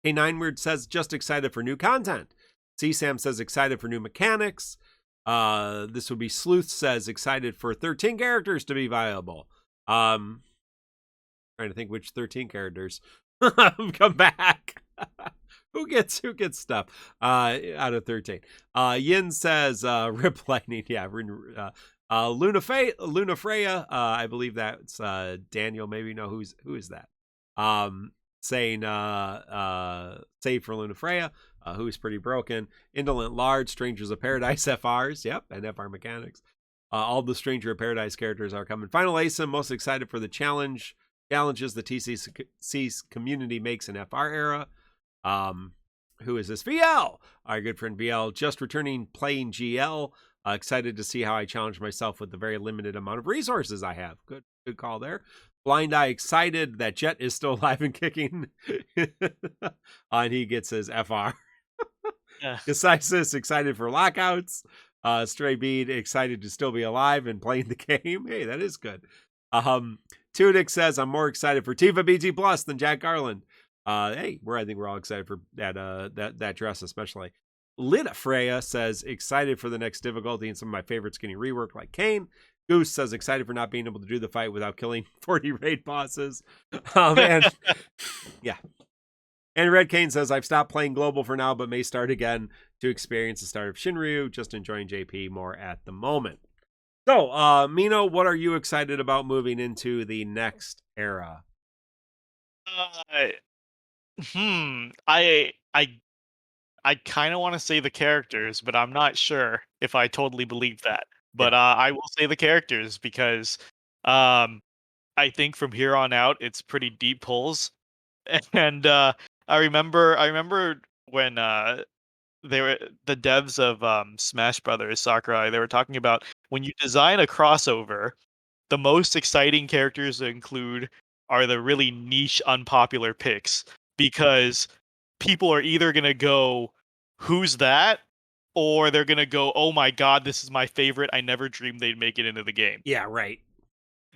[SPEAKER 1] K9 Weird says, just excited for new content. C-Sam says, excited for new mechanics. This would be Sleuth says, excited for 13 characters to be viable. Trying to think which 13 characters come back. Who gets stuff out of 13? Yin says, Rip Lightning. Yeah, Luna Freya. I believe that's Daniel. Maybe you know who is that? Saying save for Luna Freya, who's pretty broken. Indolent Large, Strangers of Paradise FRs. Yep, and FR mechanics. All the Stranger of Paradise characters are coming. Final ASIM, most excited for the challenges the TCC community makes in FR era. Who is this? VL, our good friend VL, just returning playing GL. Excited to see how I challenge myself with the very limited amount of resources I have. Good call there. Blind Eye excited that Jet is still alive and kicking. And he gets his FR.
[SPEAKER 2] Yeah.
[SPEAKER 1] Decisis excited for lockouts. Stray Bead excited to still be alive and playing the game. Hey, that is good. Tudic says, I'm more excited for Tifa BT Plus than Jack Garland. Hey, I think we're all excited for that dress, especially. Lita Freya says, excited for the next difficulty, and some of my favorites getting reworked like Kane. Goose says, excited for not being able to do the fight without killing 40 raid bosses. And yeah. And Red Kane says, I've stopped playing Global for now, but may start again to experience the start of Shinryu. Just enjoying JP more at the moment. So, Mino, what are you excited about moving into the next era?
[SPEAKER 2] I kind of want to say the characters, but I'm not sure if I totally believe that. But I will say the characters because I think from here on out it's pretty deep pulls. And I remember when they were the devs of Smash Brothers Sakurai, they were talking about when you design a crossover, the most exciting characters to include are the really niche, unpopular picks because people are either gonna go, "Who's that?" or they're gonna go, "Oh my god, this is my favorite. I never dreamed they'd make it into the game."
[SPEAKER 1] Yeah, right.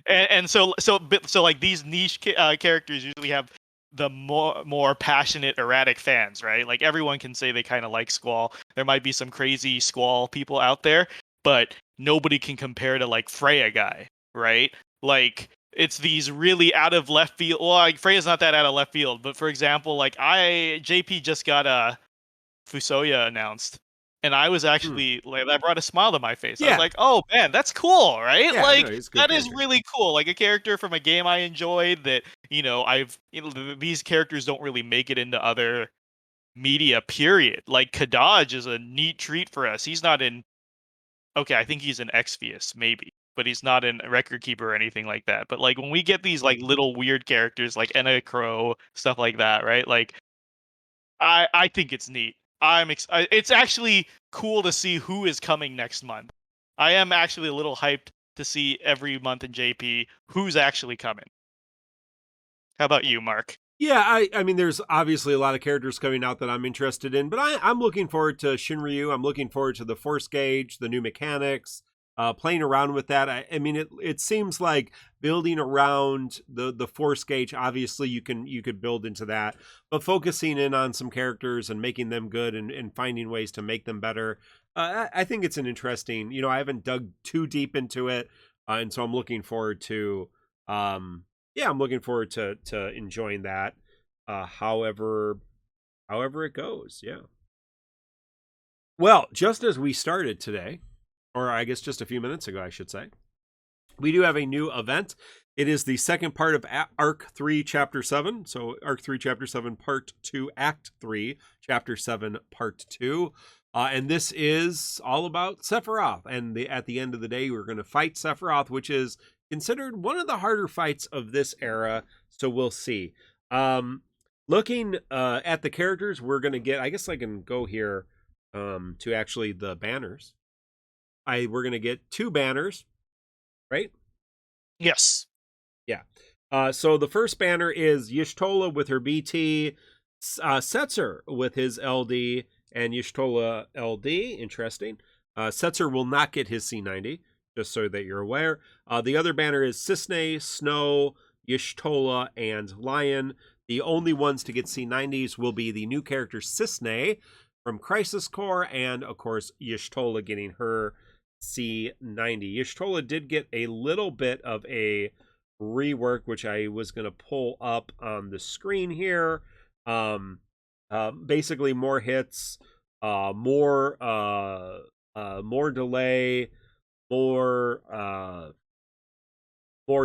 [SPEAKER 2] And so like these niche characters usually have the more passionate, erratic fans, right? Like everyone can say they kind of like Squall. There might be some crazy Squall people out there, but nobody can compare to like Freya guy, right? Like it's these really out of left field. Well, like Freya's not that out of left field, but for example, like JP just got a Fusoya announced, and I was actually like that brought a smile to my face. I was like, "Oh man, that's cool, right?
[SPEAKER 1] Yeah,
[SPEAKER 2] like
[SPEAKER 1] no, he's a good
[SPEAKER 2] that is
[SPEAKER 1] character.
[SPEAKER 2] really cool. Like a character from a game I enjoyed that these characters don't really make it into other media. Period. Like Kadaj is a neat treat for us. He's not in. Okay, I think he's in Exvius maybe, but he's not in Record Keeper or anything like that. But like when we get these like little weird characters like Enna Crow, stuff like that, right? Like I think it's neat. It's actually cool to see who is coming next month. I am actually a little hyped to see every month in JP who's actually coming. How about you, Mark?
[SPEAKER 1] Yeah, I mean, there's obviously a lot of characters coming out that I'm interested in, but I'm looking forward to Shinryu. I'm looking forward to the Force Gauge, the new mechanics, playing around with that. I mean, it seems like building around the Force Gauge. Obviously, you could build into that, but focusing in on some characters and making them good and finding ways to make them better. I think it's an interesting. I haven't dug too deep into it, and so I'm looking forward to. I'm looking forward to enjoying that. However it goes. Yeah. Well, just as we started today, or I guess just a few minutes ago, I should say, we do have a new event. It is the second part of Arc 3, Chapter 7. So Arc 3, Chapter 7, Part 2, Act 3, Chapter 7, Part 2. And this is all about Sephiroth. And at the end of the day, we're going to fight Sephiroth, which is considered one of the harder fights of this era. So we'll see. Looking at the characters, we're going to get, I guess I can go here to actually the banners. We're going to get 2 banners, right?
[SPEAKER 2] Yes.
[SPEAKER 1] Yeah. So the first banner is Y'shtola with her BT, Setzer with his LD, and Y'shtola LD. Interesting. Setzer will not get his C90, just so that you're aware. The other banner is Cissnaenae, Snow, Y'shtola, and Lion. The only ones to get C90s will be the new character Cissnaenae from Crisis Core, and of course Y'shtola getting her C90. Y'shtola did get a little bit of a rework, which I was going to pull up on the screen here. Basically more hits, more delay, more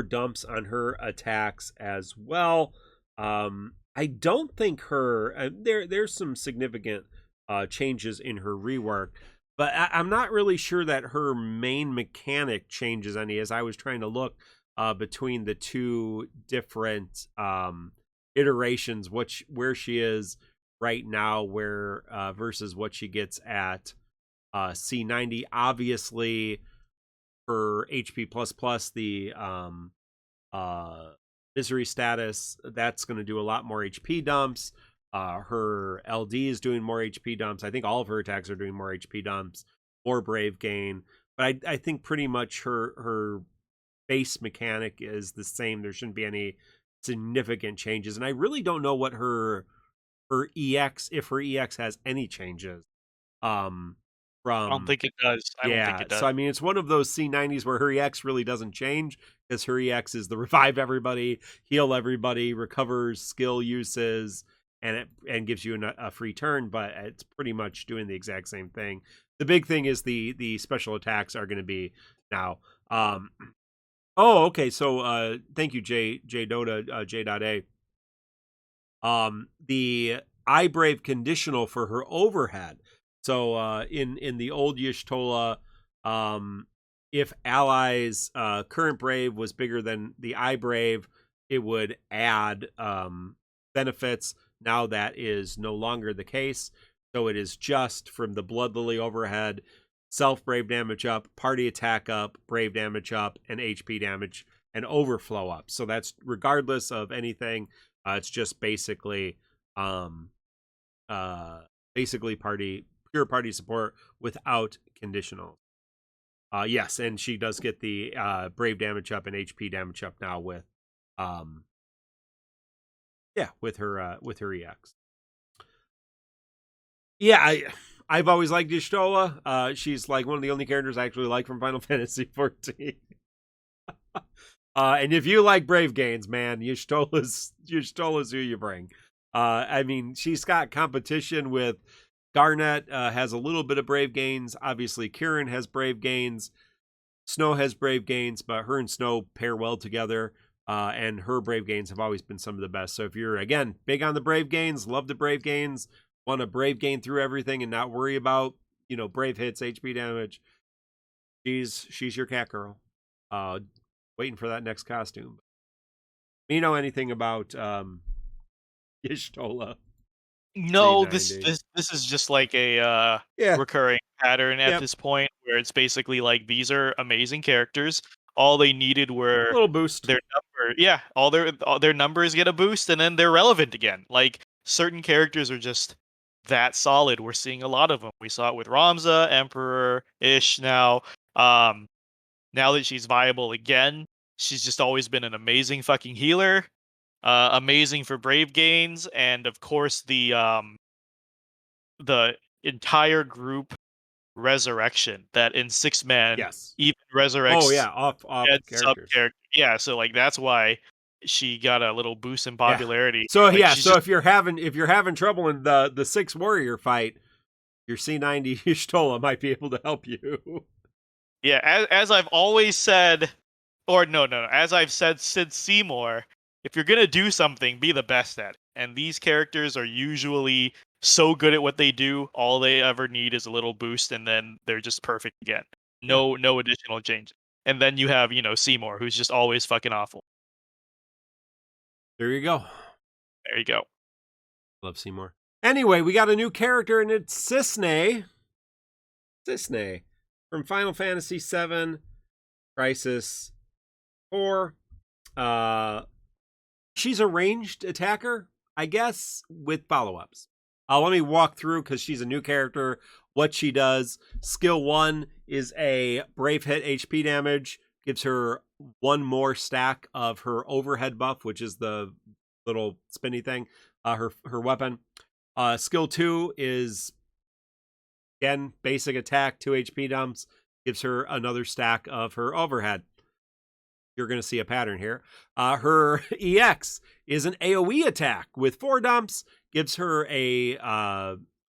[SPEAKER 1] dumps on her attacks as well. I don't think there's some significant changes in her rework, but I'm not really sure that her main mechanic changes any, as I was trying to look between the 2 different iterations, where she is right now, where versus what she gets at C90. Obviously, her HP plus the misery status, that's going to do a lot more HP dumps. Her LD is doing more HP dumps. I think all of her attacks are doing more HP dumps, more brave gain. But I think pretty much her base mechanic is the same. There shouldn't be any significant changes. And I really don't know what her EX, if her EX has any changes. Um
[SPEAKER 2] I don't
[SPEAKER 1] from
[SPEAKER 2] think it does. I don't think
[SPEAKER 1] Yeah,
[SPEAKER 2] it
[SPEAKER 1] so
[SPEAKER 2] does.
[SPEAKER 1] I mean, it's one of those C90s where her EX really doesn't change, because her EX is the revive everybody, heal everybody, recovers skill uses, and gives you a free turn, but it's pretty much doing the exact same thing. The big thing is the special attacks are going to be now. Oh, okay. So thank you, J Dota, J.A. The I Brave conditional for her overhead. So in the old Y'shtola, if allies current brave was bigger than the I Brave, it would add benefits. Now that is no longer the case. So it is just from the Blood Lily overhead, self brave damage up, party attack up, brave damage up, and HP damage and overflow up. So that's regardless of anything. It's just basically basically pure party support without conditional. Yes, and she does get the brave damage up and HP damage up now with with her EX. Yeah, I've always liked Y'shtola. She's like one of the only characters I actually like from Final Fantasy 14. And if you like brave gains, man, Y'shtola's who you bring. I mean, she's got competition with Garnet, has a little bit of brave gains. Obviously, Kieran has brave gains. Snow has brave gains, but her and Snow pair well together. And her brave gains have always been some of the best. So if you're, again, big on the brave gains, love the brave gains, want to brave gain through everything and not worry about, brave hits, HP damage, she's your cat girl. Waiting for that next costume. You know anything about Y'shtola?
[SPEAKER 2] No, this is just like a
[SPEAKER 1] Yeah.
[SPEAKER 2] recurring pattern at
[SPEAKER 1] Yep.
[SPEAKER 2] this point, where it's basically like these are amazing characters. All they needed were
[SPEAKER 1] Little boost.
[SPEAKER 2] their number. Yeah, all their numbers get a boost, and then they're relevant again. Like certain characters are just that solid. We're seeing a lot of them. We saw it with Ramza, Emperor, Ish. Now that she's viable again, she's just always been an amazing fucking healer. Amazing for brave gains, and of course the entire group resurrection that in 6 man
[SPEAKER 1] Yes.
[SPEAKER 2] even
[SPEAKER 1] Oh
[SPEAKER 2] resurrects
[SPEAKER 1] yeah, off
[SPEAKER 2] dead sub
[SPEAKER 1] characters.
[SPEAKER 2] character. Yeah, so like that's why she got a little boost in
[SPEAKER 1] Yeah.
[SPEAKER 2] popularity.
[SPEAKER 1] So
[SPEAKER 2] Like
[SPEAKER 1] yeah,
[SPEAKER 2] she's
[SPEAKER 1] so
[SPEAKER 2] just
[SPEAKER 1] if you're having trouble in the 6 warrior fight, your C90 Y'shtola might be able to help you.
[SPEAKER 2] yeah, as I've always said, or no, as I've said since Seymour, if you're gonna do something, be the best at it. And these characters are usually so good at what they do, all they ever need is a little boost, and then they're just perfect again.
[SPEAKER 1] Yeah.
[SPEAKER 2] No additional changes. And then you have, Seymour, who's just always fucking awful.
[SPEAKER 1] There you go.
[SPEAKER 2] There you go.
[SPEAKER 1] Love Seymour. Anyway, we got a new character, and it's Cissnaenae. From Final Fantasy VII Crisis 4. She's a ranged attacker, I guess, with follow-ups. Let me walk through, because she's a new character, what she does. Skill 1 is a brave hit HP damage. Gives her one more stack of her overhead buff, which is the little spinny thing, her weapon. Skill 2 is, again, basic attack, 2 HP dumps. Gives her another stack of her overhead. You're going to see a pattern here. Her EX is an AoE attack with 4 dumps. Gives her a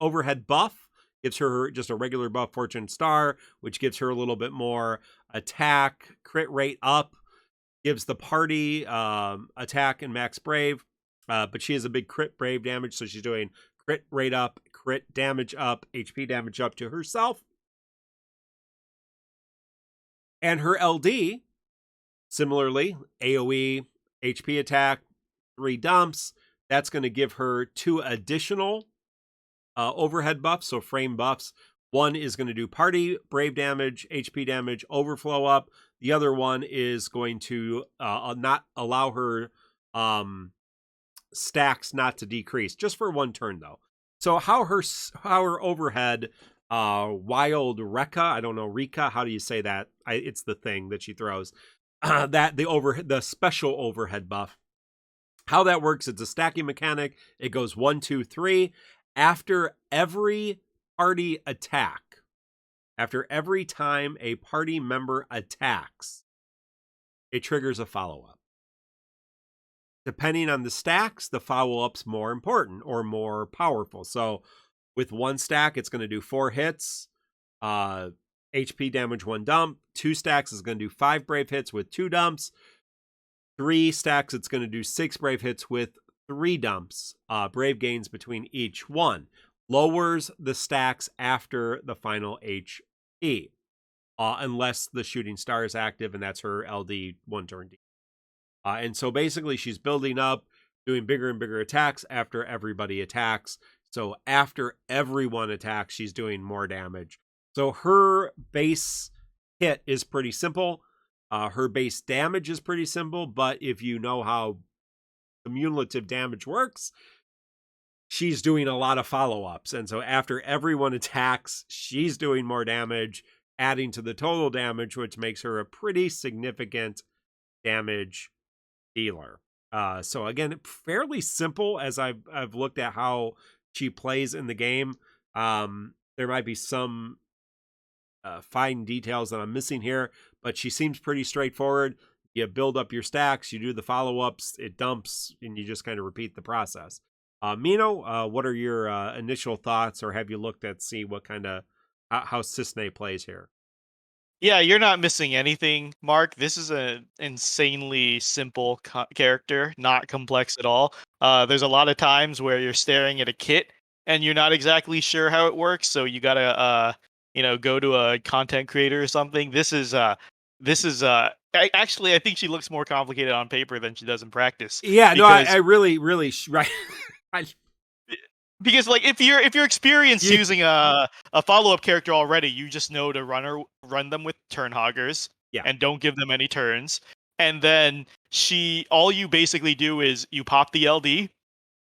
[SPEAKER 1] overhead buff. Gives her just a regular buff, Fortune Star, which gives her a little bit more attack, crit rate up. Gives the party attack and max brave. But she has a big crit brave damage, so she's doing crit rate up, crit damage up, HP damage up to herself. And her LD, similarly, AoE, HP attack, 3 dumps. That's going to give her 2 additional overhead buffs, so frame buffs. One is going to do party, brave damage, HP damage, overflow up. The other one is going to not allow her stacks not to decrease, just for one turn though. So how her overhead wild Rekka, I don't know, Rika, how do you say that? It's the thing that she throws. That the special overhead buff. How that works, it's a stacking mechanic. It goes 1, 2, 3. After every party attack, after every time a party member attacks, it triggers a follow-up. Depending on the stacks, the follow-up's more important or more powerful. So with one stack, it's going to do 4 hits, HP damage, 1 dump. 2 stacks is going to do 5 brave hits with 2 dumps. 3 stacks, it's going to do 6 brave hits with 3 dumps. Brave gains between each one. Lowers the stacks after the final HP. Unless the shooting star is active, and that's her LD 1 turn. And so basically she's building up, doing bigger and bigger attacks after everybody attacks. So after everyone attacks, she's doing more damage. So her base hit is pretty simple. Her base damage is pretty simple, but if you know how cumulative damage works, she's doing a lot of follow-ups. And so after everyone attacks, she's doing more damage, adding to the total damage, which makes her a pretty significant damage dealer. So again, fairly simple as I've looked at how she plays in the game. There might be some fine details that I'm missing here, but she seems pretty straightforward. You build up your stacks, you do the follow-ups, it dumps, and you just kind of repeat the process. Mino, what are your initial thoughts, or have you looked at see what kind of how Cissnaenae plays here?
[SPEAKER 2] Yeah, you're not missing anything, Mark. This is an insanely simple character, not complex at all. There's a lot of times where you're staring at a kit and you're not exactly sure how it works, so you gotta, go to a content creator or something. Actually, I think she looks more complicated on paper than she does in practice.
[SPEAKER 1] Yeah, no, I really, right.
[SPEAKER 2] Because like if you're experienced using a follow-up character already, you just know to run them with turn hoggers, and don't give them any turns. And then all you basically do is you pop the LD,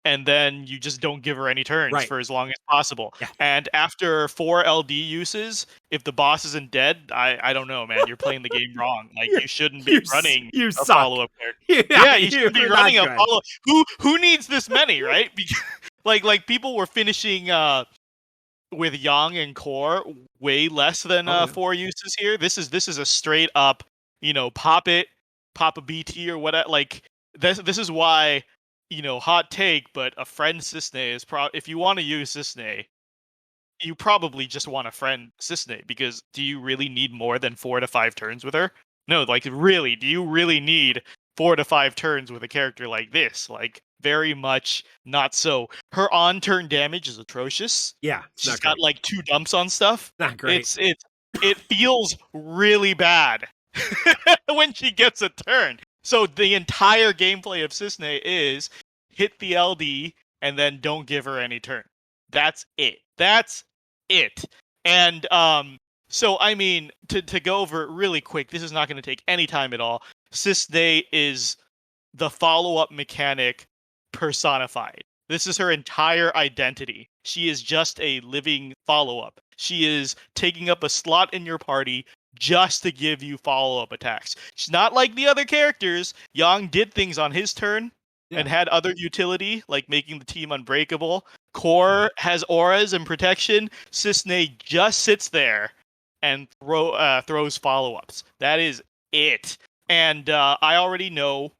[SPEAKER 2] and then you just don't give her any turns for as long as possible.
[SPEAKER 1] Yeah.
[SPEAKER 2] And after 4 LD uses, if the boss isn't dead, I don't know, man, you're playing the game wrong. Like you shouldn't be running a follow-up character.
[SPEAKER 1] Yeah,
[SPEAKER 2] you should be running a follow. Who needs this many, right? Because, like people were finishing with Yang and Core way less than 4 uses here. This is a straight up, pop a BT or whatever. Like this is why, hot take, but a friend Cissnaenae is if you want to use Cissnaenae, you probably just want a friend Cissnaenae, because do you really need more than 4 to 5 turns with her? No, like really, do you really need 4 to 5 turns with a character like this? Like very much not so. Her on-turn damage is atrocious.
[SPEAKER 1] Yeah,
[SPEAKER 2] she's got like 2 dumps on stuff.
[SPEAKER 1] Not great.
[SPEAKER 2] It feels really bad when she gets a turn. So the entire gameplay of Cissnaenae is hit the LD and then don't give her any turn. That's it. And so I mean, to go over it really quick, this is not going to take any time at all. Cissnaenae is the follow-up mechanic personified. This is her entire identity. She is just a living follow-up. She is taking up a slot in your party just to give you follow-up attacks. She's not like the other characters. Yang did things on his turn and had other utility, like making the team unbreakable. Core has auras and protection. Cissnaenae just sits there and throws follow-ups. That is it. And I already know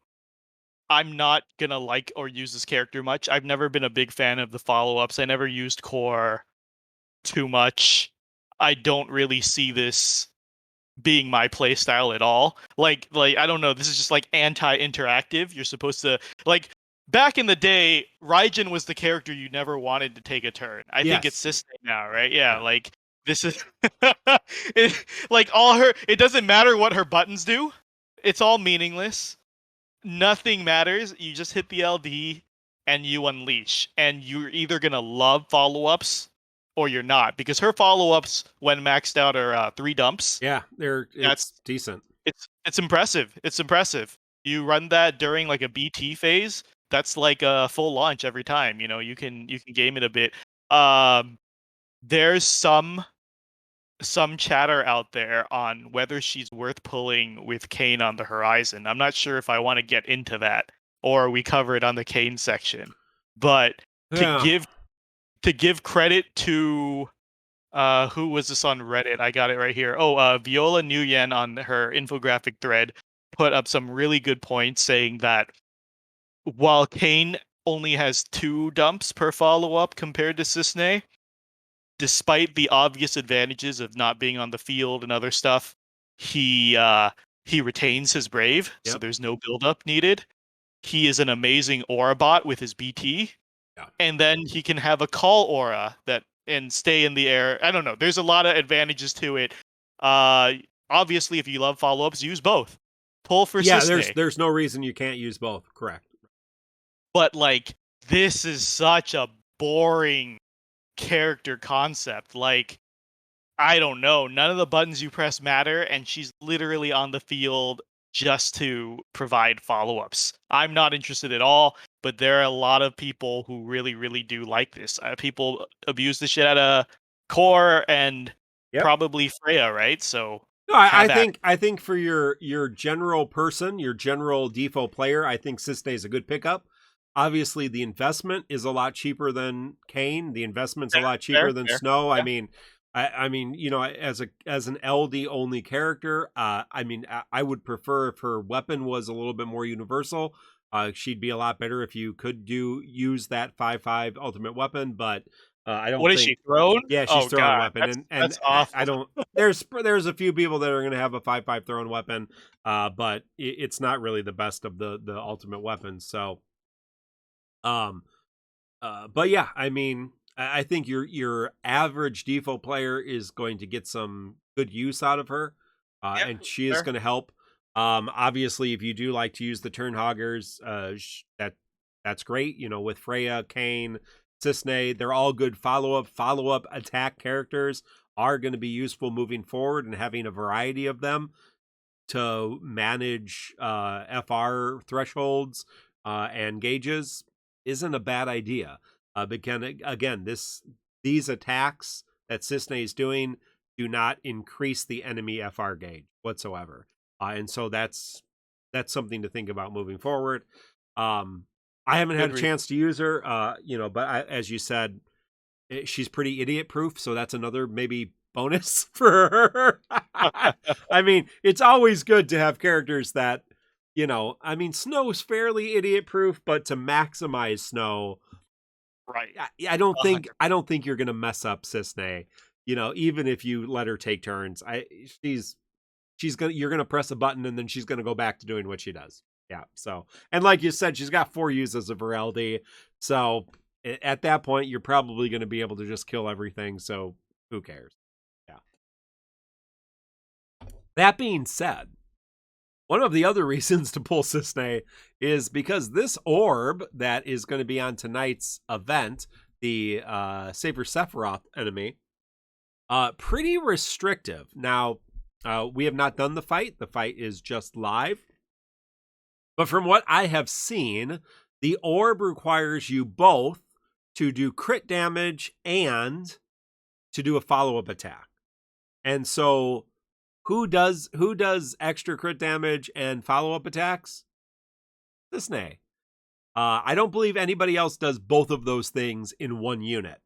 [SPEAKER 2] I'm not going to like or use this character much. I've never been a big fan of the follow-ups. I never used Core too much. I don't really see this being my playstyle at all. Like I don't know, this is just like anti-interactive. You're supposed to, like, back in the day, Raijin was the character you never wanted to take a turn. I think it's Cissnaenae now, right? Yeah, like this is like it doesn't matter what her buttons do. It's all meaningless. Nothing matters. You just hit the LD and you unleash, and you're either gonna love follow-ups or you're not, because her follow-ups when maxed out are 3 dumps.
[SPEAKER 1] Yeah,
[SPEAKER 2] That's
[SPEAKER 1] it's decent.
[SPEAKER 2] it's impressive. It's impressive. You run that during like a BT phase, that's like a full launch every time. You can game it a bit. Um, there's some chatter out there on whether she's worth pulling with Kane on the horizon. I'm not sure if I want to get into that or we cover it on the Kane section. But to
[SPEAKER 1] Yeah.
[SPEAKER 2] give credit to who was this on Reddit? I got it right here. Viola Nguyen on her infographic thread put up some really good points saying that while Kane only has 2 dumps per follow-up compared to Cissnaenae, despite the obvious advantages of not being on the field and other stuff, he retains his brave, so
[SPEAKER 1] Yep.
[SPEAKER 2] there's no build-up needed. He is an amazing aura bot with his BT,
[SPEAKER 1] Yeah.
[SPEAKER 2] and then he can have a call aura and stay in the air. I don't know. There's a lot of advantages to it. Obviously, if you love follow-ups, use both. Pull for
[SPEAKER 1] Yeah,
[SPEAKER 2] Cisney.
[SPEAKER 1] there's no reason you can't use both. Correct.
[SPEAKER 2] But like, this is such a boring character concept. Like, I don't know. None of the buttons you press matter, and she's literally on the field just to provide follow-ups. I'm not interested at all, but there are a lot of people who really, really do like this. People abuse the shit out of Core and
[SPEAKER 1] Yep.
[SPEAKER 2] probably Freya, right? So
[SPEAKER 1] No, I think for your general person, your general default player, I think Cissnaenae is a good pickup. Obviously, the investment is a lot cheaper than Kane. The investment's a lot cheaper than Snow.
[SPEAKER 2] Yeah.
[SPEAKER 1] I mean, as an LD only character, I would prefer if her weapon was a little bit more universal. She'd be a lot better if you could use that 5/5 ultimate weapon, but I don't
[SPEAKER 2] What is
[SPEAKER 1] think.
[SPEAKER 2] she thrown?
[SPEAKER 1] Yeah, she's
[SPEAKER 2] Oh
[SPEAKER 1] throwing a
[SPEAKER 2] god,
[SPEAKER 1] weapon, and
[SPEAKER 2] that's awful.
[SPEAKER 1] I don't. There's a few people that are going to have a 5/5 throwing weapon, but it's not really the best of the ultimate weapons. So, um, but yeah, I mean, I think your average default player is going to get some good use out of her,
[SPEAKER 2] Yeah,
[SPEAKER 1] and she is
[SPEAKER 2] fair.
[SPEAKER 1] going to help. Obviously, if you do like to use the turn hoggers, that's great. With Freya, Kane, Cissnaenae, they're all good follow-up attack characters are going to be useful moving forward, and having a variety of them to manage FR thresholds and gauges isn't a bad idea. Because again, these attacks that Cissnaenae is doing do not increase the enemy FR gauge whatsoever, and so that's something to think about moving forward. I haven't had a chance to use her, but as you said, she's pretty idiot proof, so that's another maybe bonus for her. I mean, it's always good to have characters that, Snow's fairly idiot proof, but to maximize Snow,
[SPEAKER 2] Right.
[SPEAKER 1] I don't think you're gonna mess up Cissnaenae. Even if you let her take turns, you're gonna press a button and then she's gonna go back to doing what she does. Yeah. So, and like you said, she's got 4 uses of her LD. So at that point, you're probably going to be able to just kill everything. So who cares? Yeah. That being said, one of the other reasons to pull Cissnaenae is because this orb that is going to be on tonight's event, the Saber Sephiroth enemy, pretty restrictive. Now, we have not done the fight. The fight is just live. But from what I have seen, the orb requires you both to do crit damage and to do a follow-up attack. And so who does extra crit damage and follow-up attacks? Cissnaenae. I don't believe anybody else does both of those things in one unit.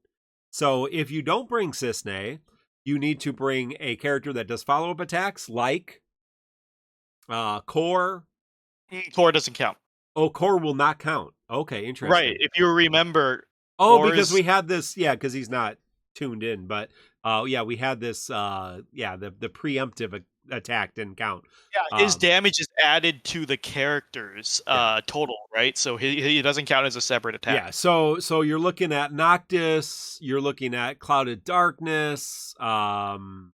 [SPEAKER 1] So if you don't bring Cissnaenae, you need to bring a character that does follow-up attacks like Core.
[SPEAKER 2] Core doesn't count.
[SPEAKER 1] Oh, Core will not count. Okay, interesting.
[SPEAKER 2] Right. If you remember.
[SPEAKER 1] Because we had this, because he's not tuned in, but we had this, the preemptive attack didn't count.
[SPEAKER 2] Yeah, his damage is added to the character's total, right? So he doesn't count as a separate attack.
[SPEAKER 1] Yeah, so you're looking at Noctis, you're looking at Clouded Darkness. Who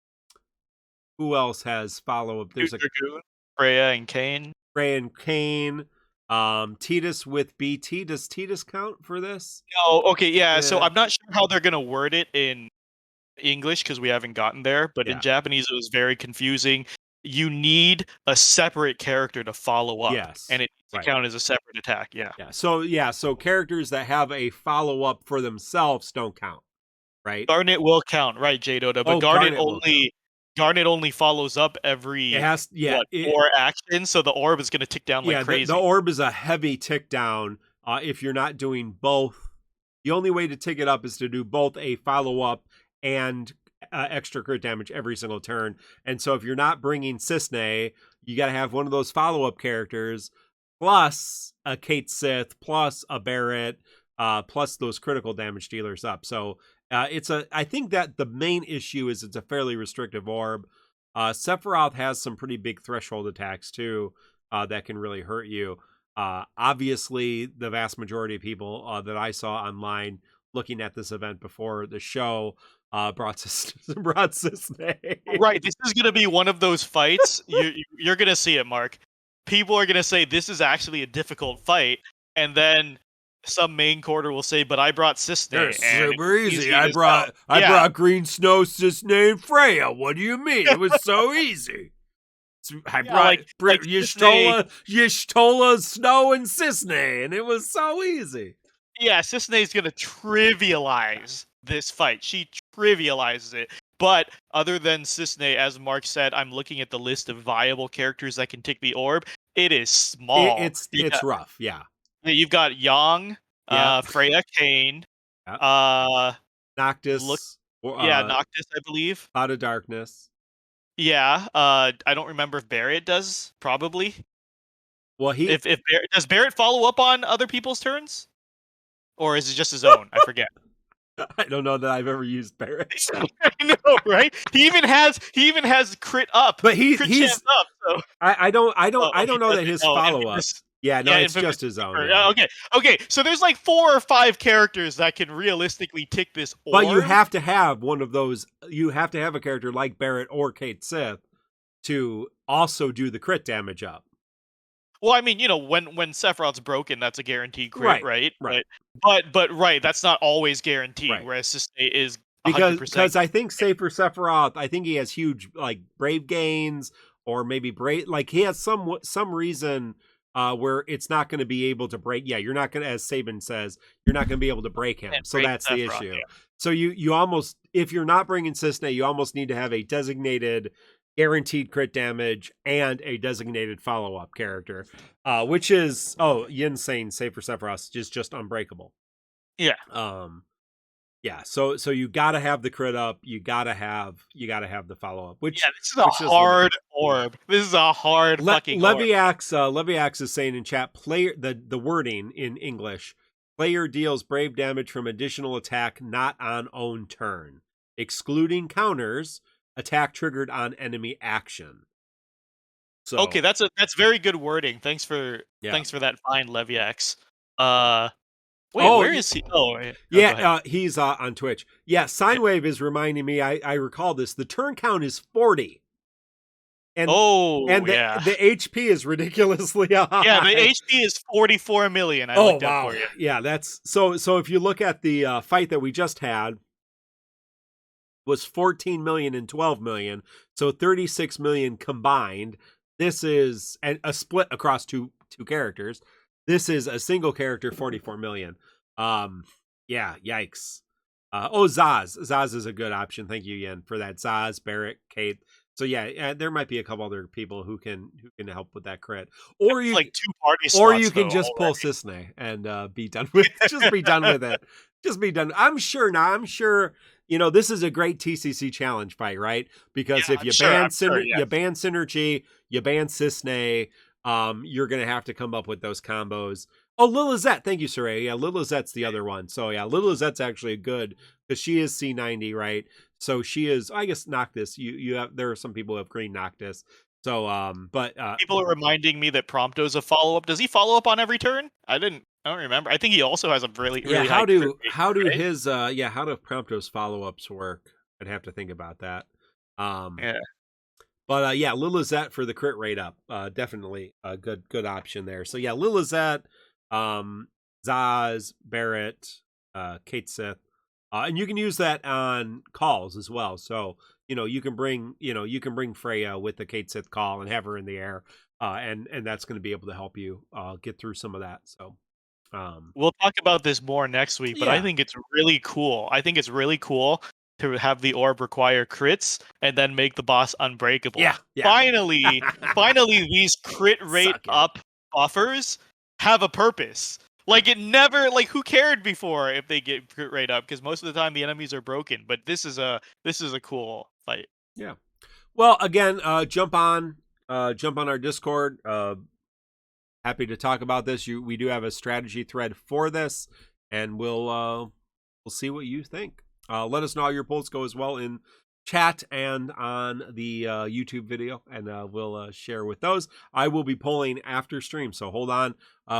[SPEAKER 1] else has follow-up? There's
[SPEAKER 2] Dragoon, Freya and Kane.
[SPEAKER 1] Titus with BT. Does Titus count for this?
[SPEAKER 2] Oh, okay, yeah. So I'm not sure how they're gonna word it in English because we haven't gotten there, but in Japanese it was very confusing. You need a separate character to follow up, and it needs to count as a separate attack. Yeah.
[SPEAKER 1] So characters that have a follow up for themselves don't count, right?
[SPEAKER 2] Garnet will count, right, J-Dota? But Garnet only follows up every 4 actions, so the orb is gonna tick down like crazy.
[SPEAKER 1] The orb is a heavy tick down if you're not doing both. The only way to tick it up is to do both a follow up and extra crit damage every single turn. And so if you're not bringing Cissnaenae, you got to have one of those follow up characters plus a Kate Sith plus a Barrett plus those critical damage dealers up. So I think that the main issue is it's a fairly restrictive orb. Sephiroth has some pretty big threshold attacks too that can really hurt you. Obviously, the vast majority of people that I saw online looking at this event before the show brought Cissnaenae.
[SPEAKER 2] Right, this is going to be one of those fights. You're going to see it, Mark. People are going to say this is actually a difficult fight, and then some main quarter will say, "But I brought Cissnaenae."
[SPEAKER 1] It's super easy. I brought Green Snow, Cissnaenae, and Freya. What do you mean? It was so easy. I brought Y'shtola, Snow, and Cissnaenae, and it was so easy.
[SPEAKER 2] Yeah, Cissnae's going to trivialize this fight. She trivializes it. But other than Cissnaenae, as Mark said, I'm looking at the list of viable characters that can tick the orb. It is small.
[SPEAKER 1] It's rough, yeah.
[SPEAKER 2] You've got Yang, Freya Kane,
[SPEAKER 1] Noctis.
[SPEAKER 2] Noctis, I believe.
[SPEAKER 1] Out of Darkness.
[SPEAKER 2] Yeah, I don't remember if Barrett does, probably.
[SPEAKER 1] Well,
[SPEAKER 2] does Barrett follow up on other people's turns? Or is it just his own? I forget.
[SPEAKER 1] I don't know that I've ever used Barrett.
[SPEAKER 2] I know, right? He even has crit up.
[SPEAKER 1] But he's
[SPEAKER 2] up. So.
[SPEAKER 1] I don't know that his follow up. Yeah, no, it's just his own.
[SPEAKER 2] Yeah. Okay. So there's like 4 or 5 characters that can realistically tick this orb.
[SPEAKER 1] But you have to have one of those. You have to have a character like Barrett or Kate Sith to also do the crit damage up.
[SPEAKER 2] Well, I mean, when Sephiroth's broken, that's a guaranteed crit, right? But that's not always guaranteed. Right. Whereas Cissnaenae is 100%.
[SPEAKER 1] Because I think, say for Sephiroth, I think he has huge like brave gains or maybe he has some reason where it's not going to be able to break. Yeah, you're not going to, as Saban says, you're not going to be able to break him. So that's the issue. Yeah. So you almost, if you're not bringing Cissnaenae, you almost need to have a designated guaranteed crit damage and a designated follow-up character, which is Yin saying save for Sephiroth is just unbreakable.
[SPEAKER 2] Yeah.
[SPEAKER 1] So you gotta have the crit up, you gotta have the follow-up, which
[SPEAKER 2] this is a hard orb. This is a hard fucking orb.
[SPEAKER 1] Leviax is saying in chat, player the wording in English, player deals brave damage from additional attack not on own turn, excluding counters. Attack triggered on enemy action. So
[SPEAKER 2] okay, that's very good wording. Thanks for that fine, Leviax. Where is he?
[SPEAKER 1] He's on Twitch. Yeah, Sinewave is reminding me. I recall this. The turn count is 40. And the HP is ridiculously high.
[SPEAKER 2] Yeah, the HP is 44 million. I looked up for you.
[SPEAKER 1] Yeah, that's so. If you look at the fight that we just had. Was 14 million and 12 million, so 36 million combined. This is a split across two characters. This is a single character, 44 million. Yikes. Zaz is a good option. Thank you, Yen, for that. Zaz, Barrett, Kate. So there might be a couple other people who can help with that crit, or you
[SPEAKER 2] like 2 party slots,
[SPEAKER 1] or you can just pull Cissnaenae and be done with. Just be done with it. Just be done. I'm sure. This is a great TCC challenge fight, right? Because if you ban Synergy, you ban Cissnaenae, you're going to have to come up with those combos. Oh, Lilizette. Thank you, Saray. Yeah, Lilizette's the other one. So, yeah, Lilizette's actually good because she is C90, right? So she is, I guess, Noctis. There are some people who have green Noctis. So, but
[SPEAKER 2] people are reminding me that Prompto's a follow-up. Does he follow up on every turn? I don't remember. I think he also has a really
[SPEAKER 1] how do Prompto's follow-ups work? I'd have to think about that. But yeah, Lilizette for the crit rate up. Definitely a good option there. So yeah, Lilizette, Zaz, Barrett, Kate Sith. And you can use that on calls as well. So, you can bring Freya with the Kate Sith call and have her in the air. And that's going to be able to help you get through some of that. So
[SPEAKER 2] we'll talk about this more next week, but I
[SPEAKER 1] yeah.
[SPEAKER 2] think it's really cool. I think it's really cool to have the orb require crits and then make the boss unbreakable.
[SPEAKER 1] Yeah.
[SPEAKER 2] Finally, these crit rate
[SPEAKER 1] Suck it.
[SPEAKER 2] up buffers have a purpose. Like, it never, like, who cared before if they get crit rate up? Because most of the time the enemies are broken. But this is a cool fight.
[SPEAKER 1] Yeah. Well, again, jump on our Discord. Happy to talk about this. We do have a strategy thread for this, and we'll see what you think. Let us know how your polls go as well in chat and on the YouTube video, and we'll share with those. I will be polling after stream, so hold on.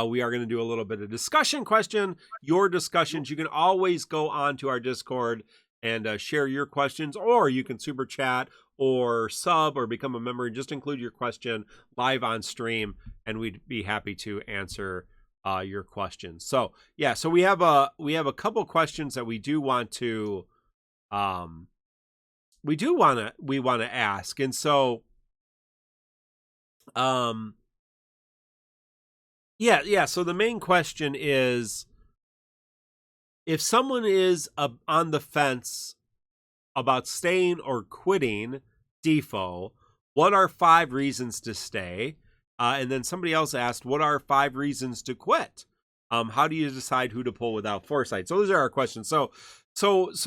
[SPEAKER 1] We are going to do a little bit of discussion question. Your discussions, you can always go on to our Discord and share your questions, or you can super chat or sub or become a member and just include your question live on stream, and we'd be happy to answer your questions. So yeah, so we have a couple questions that we want to ask, and so yeah. So the main question is, if someone is on the fence about staying or quitting DissidiaFFOO, what are 5 reasons to stay? And then somebody else asked, what are 5 reasons to quit? How do you decide who to pull without Foresight? So those are our questions. So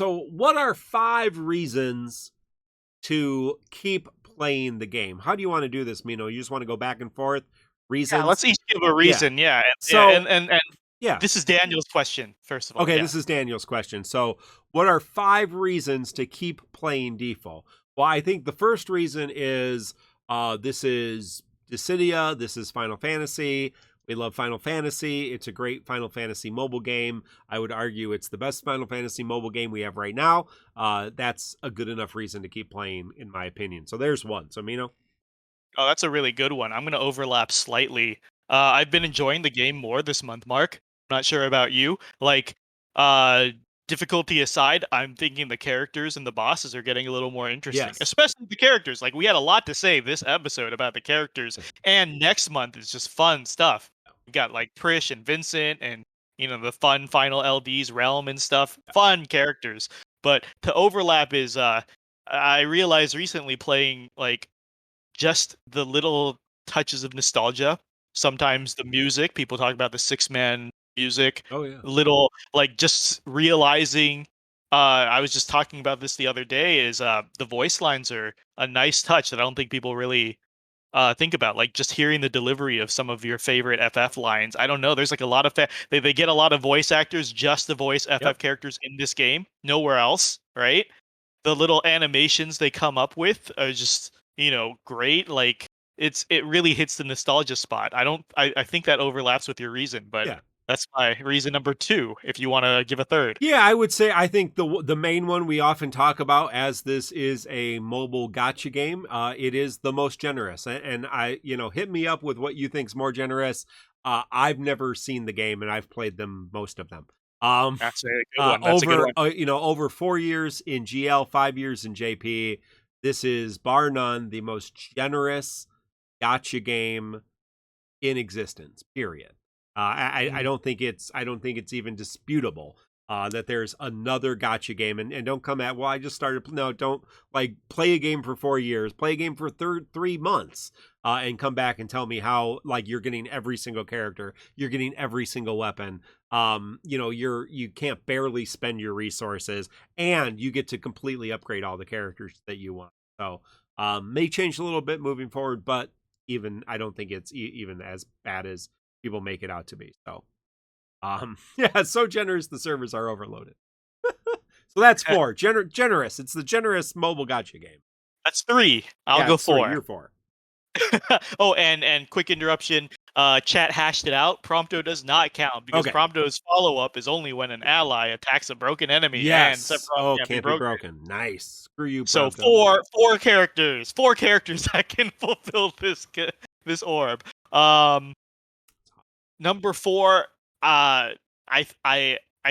[SPEAKER 1] what are 5 reasons to keep playing the game? How do you want to do this, Mino? You just want to go back and forth? Reasons?
[SPEAKER 2] Yeah, let's each give a reason. Yeah.
[SPEAKER 1] Yeah.
[SPEAKER 2] This is Daniel's question, first of all.
[SPEAKER 1] Okay,
[SPEAKER 2] yeah.
[SPEAKER 1] This is Daniel's question. So, what are 5 reasons to keep playing DissidiaFFOO? Well, I think the first reason is this is Dissidia. This is Final Fantasy. We love Final Fantasy. It's a great Final Fantasy mobile game. I would argue it's the best Final Fantasy mobile game we have right now. That's a good enough reason to keep playing, in my opinion. So there's one. So, Mino?
[SPEAKER 2] Oh, that's a really good one. I'm going to overlap slightly. I've been enjoying the game more this month, Mark. I'm not sure about you. Like, difficulty aside, I'm thinking the characters and the bosses are getting a little more interesting.
[SPEAKER 1] Yes.
[SPEAKER 2] Especially the characters. Like, we had a lot to say this episode about the characters. And next month is just fun stuff. We've got, like, Trish and Vincent and, the fun final LD's Realm and stuff. Fun characters. But to overlap is, I realized recently playing, like, just the little touches of nostalgia. Sometimes the music, people talk about the 6-man music.
[SPEAKER 1] Oh, yeah.
[SPEAKER 2] Little, like, just realizing, I was just talking about this the other day, is the voice lines are a nice touch that I don't think people really think about. Like, just hearing the delivery of some of your favorite FF lines. I don't know. There's like a lot of they get a lot of voice actors just to voice FF characters in this game, nowhere else, right? The little animations they come up with are just, great. Like, it really hits the nostalgia spot. I think that overlaps with your reason, but that's my reason number 2, if you want to give a third.
[SPEAKER 1] Yeah, I would say, I think the main one we often talk about, as this is a mobile gotcha game, it is the most generous. And I, hit me up with what you think's more generous. I've never seen the game, and I've played most of them.
[SPEAKER 2] That's a good one. That's a good one.
[SPEAKER 1] Over 4 years in GL, 5 years in JP, this is bar none the most generous gotcha game in existence. Period. I don't think it's even disputable that there's another gotcha game, and don't come at, well, I just started. No, don't, like, play a game for 4 years, play a game for 3 months, and come back and tell me how, like, you're getting every single character, you're getting every single weapon. You can't barely spend your resources, and you get to completely upgrade all the characters that you want. So may change a little bit moving forward, but I don't think it's even as bad as people make it out to be. So yeah, it's so generous the servers are overloaded. So that's 4. Generous. It's the generous mobile gotcha game.
[SPEAKER 2] That's 3. I'll go 4.
[SPEAKER 1] You're 4.
[SPEAKER 2] Oh, and quick interruption. Chat hashed it out. Prompto does not count because
[SPEAKER 1] Okay.
[SPEAKER 2] Prompto's follow-up is only when an ally attacks a broken enemy and
[SPEAKER 1] Yes.
[SPEAKER 2] Sephiroth
[SPEAKER 1] Oh,
[SPEAKER 2] can't be
[SPEAKER 1] can't be
[SPEAKER 2] broken.
[SPEAKER 1] broken. Nice. Screw you,
[SPEAKER 2] So
[SPEAKER 1] Prompto.
[SPEAKER 2] four characters that can fulfill this orb. Number 4, I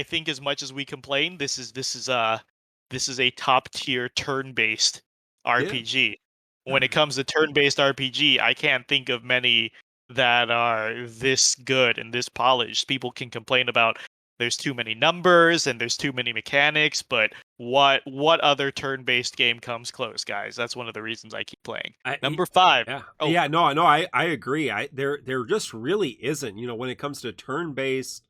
[SPEAKER 2] think as much as we complain, this is a top tier turn-based RPG. When it comes to turn-based RPG, I can't think of many that are this good and this polished. People can complain about there's too many numbers and there's too many mechanics, but what other turn-based game comes close, guys? That's one of the reasons I keep playing. Number 5.
[SPEAKER 1] Yeah.
[SPEAKER 2] Oh,
[SPEAKER 1] Yeah, no, I agree. There just really isn't, when it comes to turn-based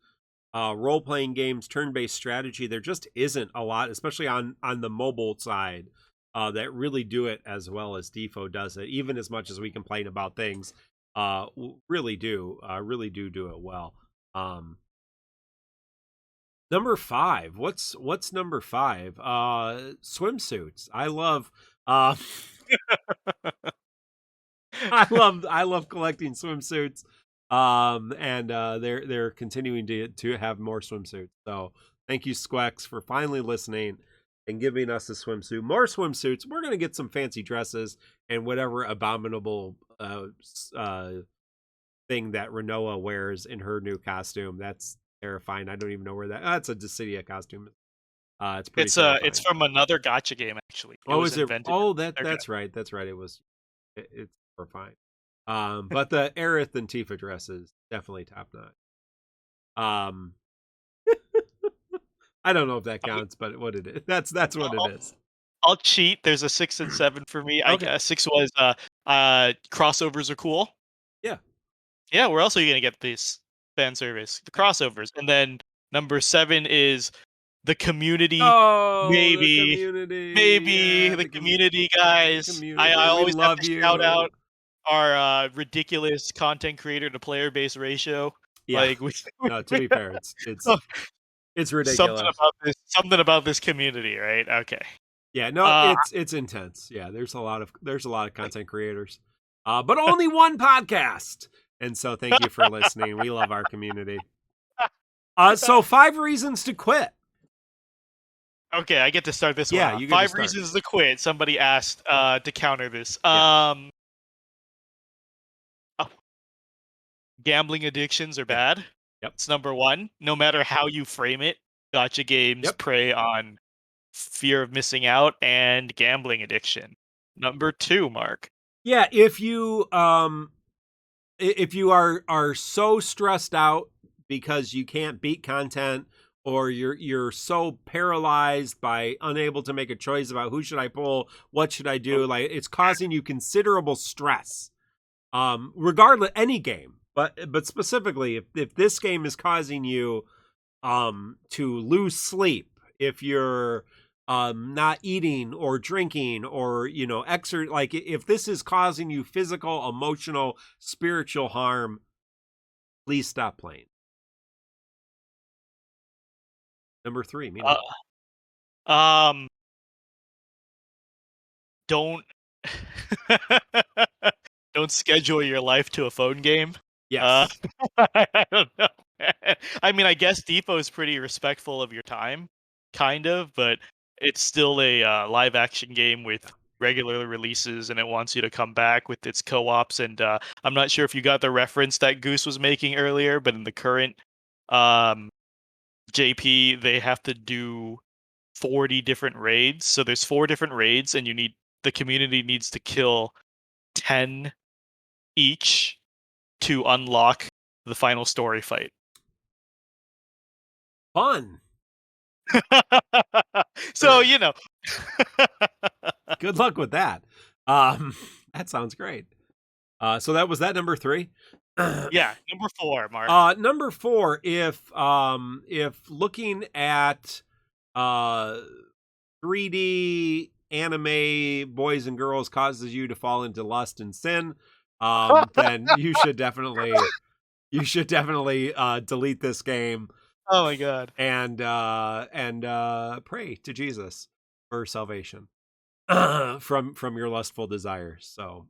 [SPEAKER 1] role-playing games, turn-based strategy, there just isn't a lot, especially on the mobile side, that really do it as well as DissidiaFFOO does it. Even as much as we complain about things, really do it well. Number 5. What's number 5? Swimsuits. I love I love collecting swimsuits. And they're continuing to have more swimsuits. So thank you, Squex, for finally listening and giving us a swimsuit. More swimsuits. We're gonna get some fancy dresses and whatever abominable thing that Renoa wears in her new costume. That's terrifying. I don't even know where that's a Dissidia costume. It's pretty terrifying.
[SPEAKER 2] It's from another gacha game actually. It was
[SPEAKER 1] is it?
[SPEAKER 2] invented.
[SPEAKER 1] Oh, that's right. That's right. It's terrifying. But the Aerith and Tifa dress is definitely top notch. I don't know if that counts, but what it is, that's what it is.
[SPEAKER 2] I'll cheat. There's a 6 and 7 for me.
[SPEAKER 1] Okay.
[SPEAKER 2] I guess 6 was crossovers are cool.
[SPEAKER 1] Yeah.
[SPEAKER 2] Yeah, where else are you gonna get this fan service? The crossovers. And then number 7 is the community.
[SPEAKER 1] Oh,
[SPEAKER 2] maybe the community guys.
[SPEAKER 1] The community.
[SPEAKER 2] I always
[SPEAKER 1] love
[SPEAKER 2] have to
[SPEAKER 1] you.
[SPEAKER 2] shout out our ridiculous content creator to player base ratio.
[SPEAKER 1] Yeah.
[SPEAKER 2] Like
[SPEAKER 1] No, to be fair, it's ridiculous.
[SPEAKER 2] Something about this community, right? Okay.
[SPEAKER 1] Yeah, no, it's intense. Yeah, there's a lot of content creators, but only one podcast. And so, thank you for listening. We love our community. So 5 reasons to quit.
[SPEAKER 2] Okay, I get to start this
[SPEAKER 1] Yeah,
[SPEAKER 2] one.
[SPEAKER 1] you get to
[SPEAKER 2] 5
[SPEAKER 1] start.
[SPEAKER 2] reasons to quit. Somebody asked to counter this.
[SPEAKER 1] Yeah.
[SPEAKER 2] Gambling addictions are bad.
[SPEAKER 1] Yep.
[SPEAKER 2] It's number 1. No matter how you frame it, gacha games prey on fear of missing out and gambling addiction. Number 2, Mark.
[SPEAKER 1] Yeah, if you are so stressed out because you can't beat content, or you're so paralyzed by unable to make a choice about who should I pull, what should I do, like it's causing you considerable stress. Regardless, any game, but specifically if this game is causing you to lose sleep, if you're not eating or drinking or like if this is causing you physical, emotional, spiritual harm, please stop playing. Number 3,
[SPEAKER 2] don't don't schedule your life to a phone game.
[SPEAKER 1] Yes.
[SPEAKER 2] I don't know. I mean, I guess DissidiaFFOO is pretty respectful of your time, kind of, but it's still a live action game with regular releases, and it wants you to come back with its co-ops. And I'm not sure if you got the reference that Goose was making earlier, but in the current JP, they have to do 40 different raids. So there's 4 different raids, and the community needs to kill 10 each to unlock the final story fight.
[SPEAKER 1] Fun.
[SPEAKER 2] So,
[SPEAKER 1] good luck with that. That sounds great. So that was number 3.
[SPEAKER 2] Yeah, number 4, Mark.
[SPEAKER 1] Number 4, if looking at 3D anime boys and girls causes you to fall into lust and sin, then you should definitely delete this game.
[SPEAKER 2] Oh my god.
[SPEAKER 1] And pray to Jesus for salvation from your lustful desires. So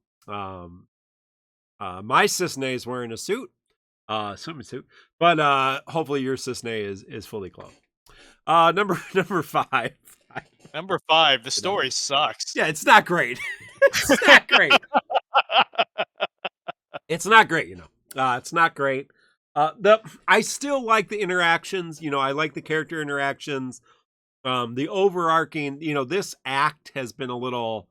[SPEAKER 1] My Cissnaenae is wearing a suit, swimming suit, but hopefully your Cissnaenae is fully clothed. Number 5.
[SPEAKER 2] Number 5, the
[SPEAKER 1] You know?
[SPEAKER 2] story sucks.
[SPEAKER 1] Yeah, it's not great. It's not great. It's not great, you know. It's not great. I still like the interactions. You know, I like the character interactions. The overarching, you know, this act has been a little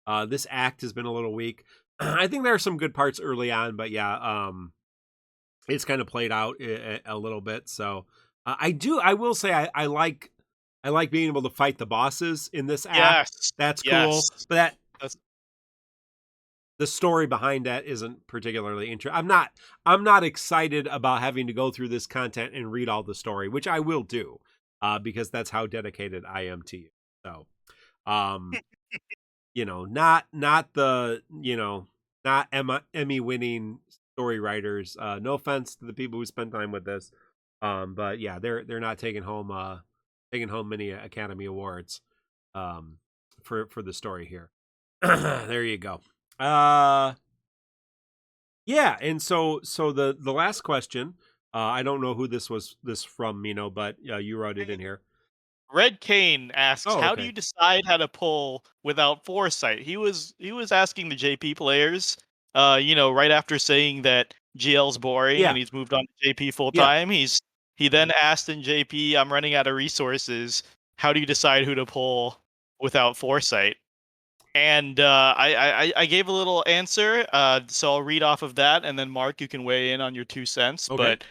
[SPEAKER 1] weak. I think there are some good parts early on, but yeah, it's kind of played out a little bit. So I will say I like being able to fight the bosses in this act.
[SPEAKER 2] Yes.
[SPEAKER 1] That's cool.
[SPEAKER 2] Yes.
[SPEAKER 1] But
[SPEAKER 2] That's
[SPEAKER 1] the story behind that isn't particularly interesting. I'm not excited about having to go through this content and read all the story, which I will do, because that's how dedicated I am to you. So, you know, not the, you know, not Emmy winning story writers. No offense to the people who spend time with this, but yeah, they're not taking home many Academy Awards, for the story here. There you go. Yeah, and so the last question, I don't know who this from, Mino, but you wrote it in here.
[SPEAKER 2] Red Kane asks,
[SPEAKER 1] Oh,
[SPEAKER 2] "How do
[SPEAKER 1] okay.
[SPEAKER 2] you decide how to pull without foresight?" He was asking the JP players, right after saying that GL's boring
[SPEAKER 1] Yeah,
[SPEAKER 2] and he's moved on to JP full
[SPEAKER 1] yeah.
[SPEAKER 2] time. He then asked in JP, "I'm running out of resources. How do you decide who to pull without foresight?" And I gave a little answer, so I'll read off of that, and then Mark, you can weigh in on your 2 cents.
[SPEAKER 1] Okay.
[SPEAKER 2] But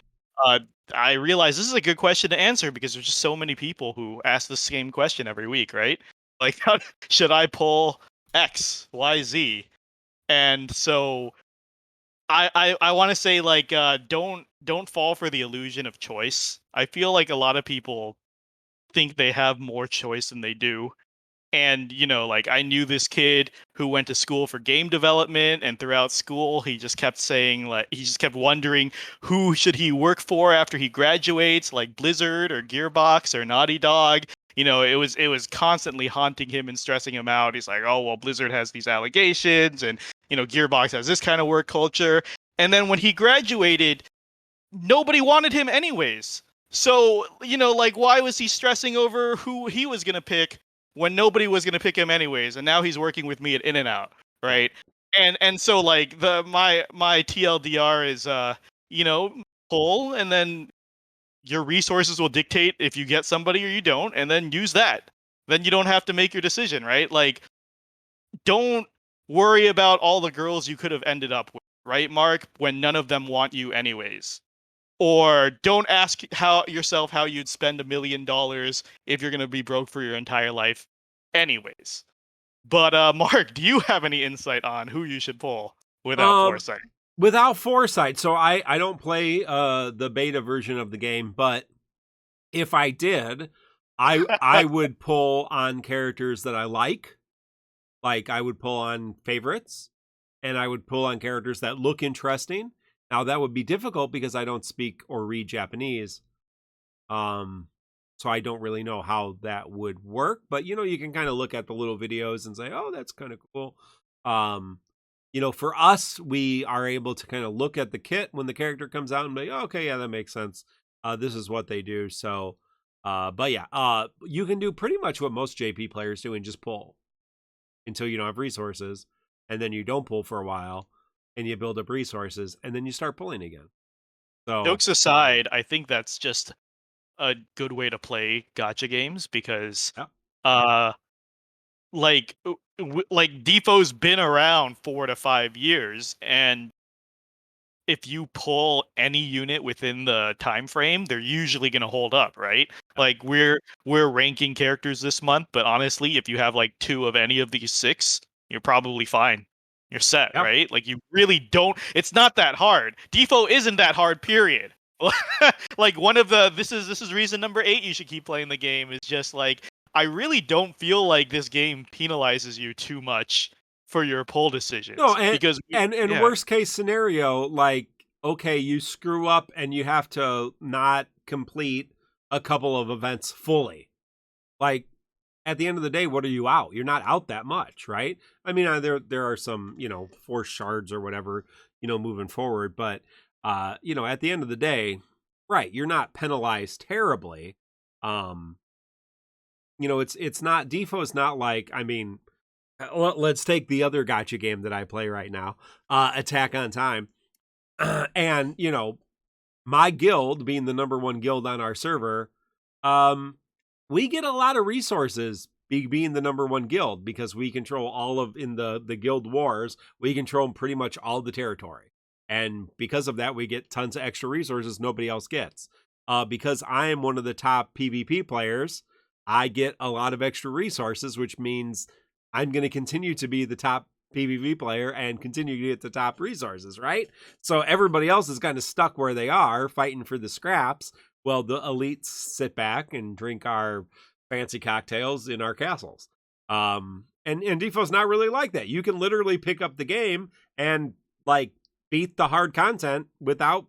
[SPEAKER 2] uh, I realize this is a good question to answer because there's just so many people who ask the same question every week, right? Like, should I pull X, Y, Z? And so I want to say, like, don't fall for the illusion of choice. I feel like a lot of people think they have more choice than they do. And, like, I knew this kid who went to school for game development, and throughout school he just kept saying, like, he just kept wondering who should he work for after he graduates, like Blizzard or Gearbox or Naughty Dog. It was constantly haunting him and stressing him out. He's like, oh well, Blizzard has these allegations, and Gearbox has this kind of work culture. And then when he graduated, nobody wanted him anyways. So, like, why was he stressing over who he was going to pick when nobody was going to pick him anyways? And now he's working with me at In-N-Out,
[SPEAKER 1] Yeah.
[SPEAKER 2] right? And so, like, my TLDR is, pull, and then your resources will dictate if you get somebody or you don't, and then use that. Then you don't have to make your decision, right? Like, don't worry about all the girls you could have ended up with, right, Mark, when none of them want you anyways. Or don't ask yourself how you'd spend $1 million if you're gonna be broke for your entire life, anyways. But Mark, do you have any insight on who you should pull without
[SPEAKER 1] Um,
[SPEAKER 2] foresight?
[SPEAKER 1] without foresight, so I don't play the beta version of the game, but if I did, I would pull on characters that I like. Like, I would pull on favorites, and I would pull on characters that look interesting. Now that would be difficult because I don't speak or read Japanese. Um, so I don't really know how that would work, but you can kind of look at the little videos and say, "Oh, that's kind of cool." Um, for us, we are able to kind of look at the kit when the character comes out and be, oh, "Okay, yeah, that makes sense. This is what they do." So, but yeah, you can do pretty much what most JP players do and just pull until you don't have resources, and then you don't pull for a while, and you build up resources, and then you start pulling again. So,
[SPEAKER 2] Jokes aside, I think that's just a good way to play gotcha games because,
[SPEAKER 1] yeah,
[SPEAKER 2] uh, like Defoe's been around 4 to 5 years, and if you pull any unit within the time frame, they're usually going to hold up, right?
[SPEAKER 1] yeah,
[SPEAKER 2] Like, we're ranking characters this month, but honestly, if you have like 2 of any of these 6, you're probably fine. You're set,
[SPEAKER 1] yeah.
[SPEAKER 2] right? Like, you really don't. It's not that hard. Default isn't that hard. Period. Like, one of the this is reason number 8 you should keep playing the game is just like, I really don't feel like this game penalizes you too much for your pull
[SPEAKER 1] No,
[SPEAKER 2] decisions
[SPEAKER 1] and
[SPEAKER 2] because yeah.
[SPEAKER 1] worst case scenario, like, okay, you screw up and you have to not complete a couple of events fully. Like, at the end of the day, what are you out? You're not out that much, right? I mean, there are some, force shards or whatever, moving forward. But, at the end of the day, right, you're not penalized terribly. It's not, Defo is not like, I mean, let's take the other gacha game that I play right now, Attack on Time. And, my guild being the number one guild on our server, we get a lot of resources being the number one guild because we control all of, in the guild wars, we control pretty much all the territory. And because of that, we get tons of extra resources nobody else gets. Because I am one of the top PvP players, I get a lot of extra resources, which means I'm going to continue to be the top PvP player and continue to get the top resources, right? So everybody else is kind of stuck where they are fighting for the scraps. Well, the elites sit back and drink our fancy cocktails in our castles. And Defo's not really like that. You can literally pick up the game and like beat the hard content without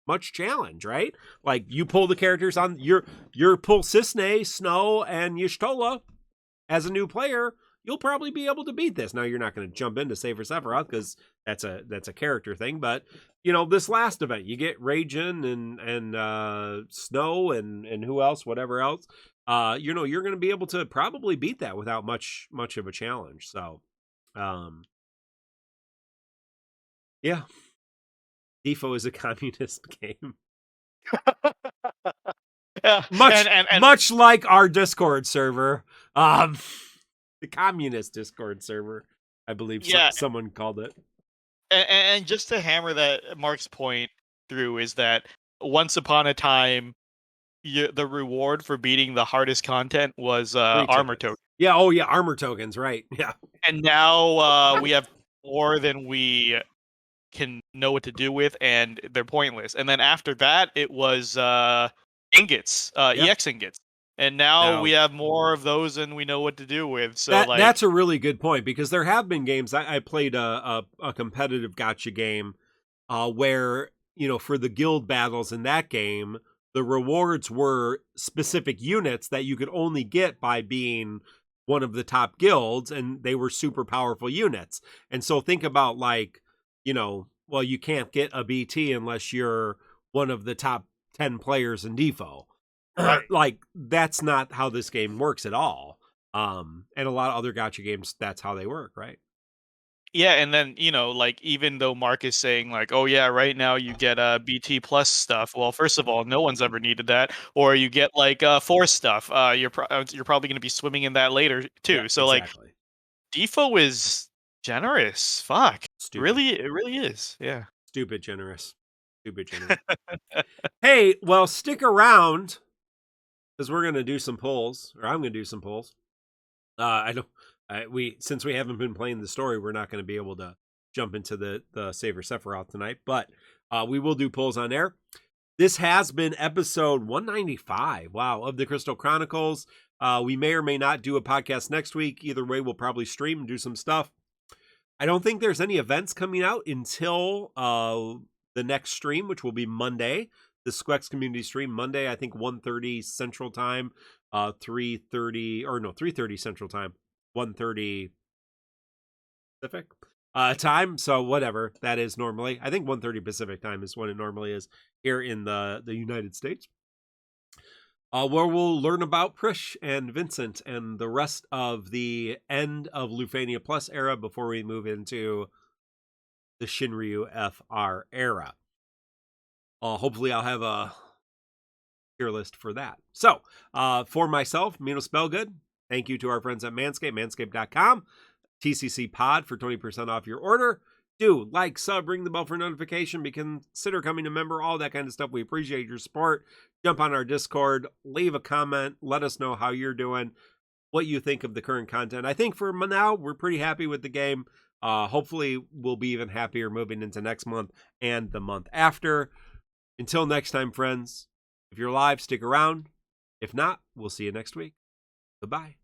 [SPEAKER 1] much challenge, right? Like you pull the characters on your pull Cissnaenae, Snow, and Y'shtola as a new player, you'll probably be able to beat this. Now you're not going to jump into Saver Sephiroth because that's a character thing, but this last event, you get Ragin and Snow and who else, whatever else. You're going to be able to probably beat that without much of a challenge. So, yeah. Defo is a communist game.
[SPEAKER 2] Yeah,
[SPEAKER 1] much like our Discord server. The communist Discord server, I believe someone called it.
[SPEAKER 2] And just to hammer that Mark's point through is that once upon a time, the reward for beating the hardest content was armor tokens.
[SPEAKER 1] Yeah, armor tokens, right? Yeah.
[SPEAKER 2] And now we have more than we can know what to do with, and they're pointless. And then after that, it was ingots, EX ingots. And now we have more of those than we know what to do with. So
[SPEAKER 1] that's a really good point, because there have been games. I played a competitive gacha game where, for the guild battles in that game, the rewards were specific units that you could only get by being one of the top guilds, and they were super powerful units. And so think about you can't get a BT unless you're one of the top 10 players in Defo.
[SPEAKER 2] Right.
[SPEAKER 1] Like, that's not how this game works at all. And a lot of other gacha games, that's how they work, right?
[SPEAKER 2] Yeah, and then, even though Mark is saying, oh, yeah, right now you get BT plus stuff. Well, first of all, no one's ever needed that. Or you get, Force stuff. You're probably going to be swimming in that later, too.
[SPEAKER 1] Yeah,
[SPEAKER 2] so,
[SPEAKER 1] exactly.
[SPEAKER 2] Defo is generous. Fuck.
[SPEAKER 1] Stupid.
[SPEAKER 2] It really is. Yeah.
[SPEAKER 1] Stupid generous. Hey, well, stick around, because we're going to do some polls, or I'm going to do some polls. Since we haven't been playing the story, we're not going to be able to jump into the Saver Sephiroth tonight, but we will do polls on air. This has been episode 195, of the Crystal Chronicles. We may or may not do a podcast next week. Either way, we'll probably stream and do some stuff. I don't think there's any events coming out until the next stream, which will be Monday. The Squex community stream Monday, I think 1:30 Central Time, 3:30 Central Time, 1:30 Pacific time. So whatever that is normally. I think 1:30 Pacific time is when it normally is here in the United States. Where we'll learn about Prish and Vincent and the rest of the end of Lufania Plus era before we move into the Shinryu FR era. Hopefully I'll have a tier list for that. So, for myself, Mino Spellgood, thank you to our friends at Manscaped, manscaped.com, TCC Pod for 20% off your order. Do like, sub, ring the bell for notification, consider becoming a member, all that kind of stuff. We appreciate your support. Jump on our Discord, leave a comment, let us know how you're doing, what you think of the current content. I think for now, we're pretty happy with the game. Hopefully, we'll be even happier moving into next month and the month after. Until next time, friends, if you're live, stick around. If not, we'll see you next week. Goodbye.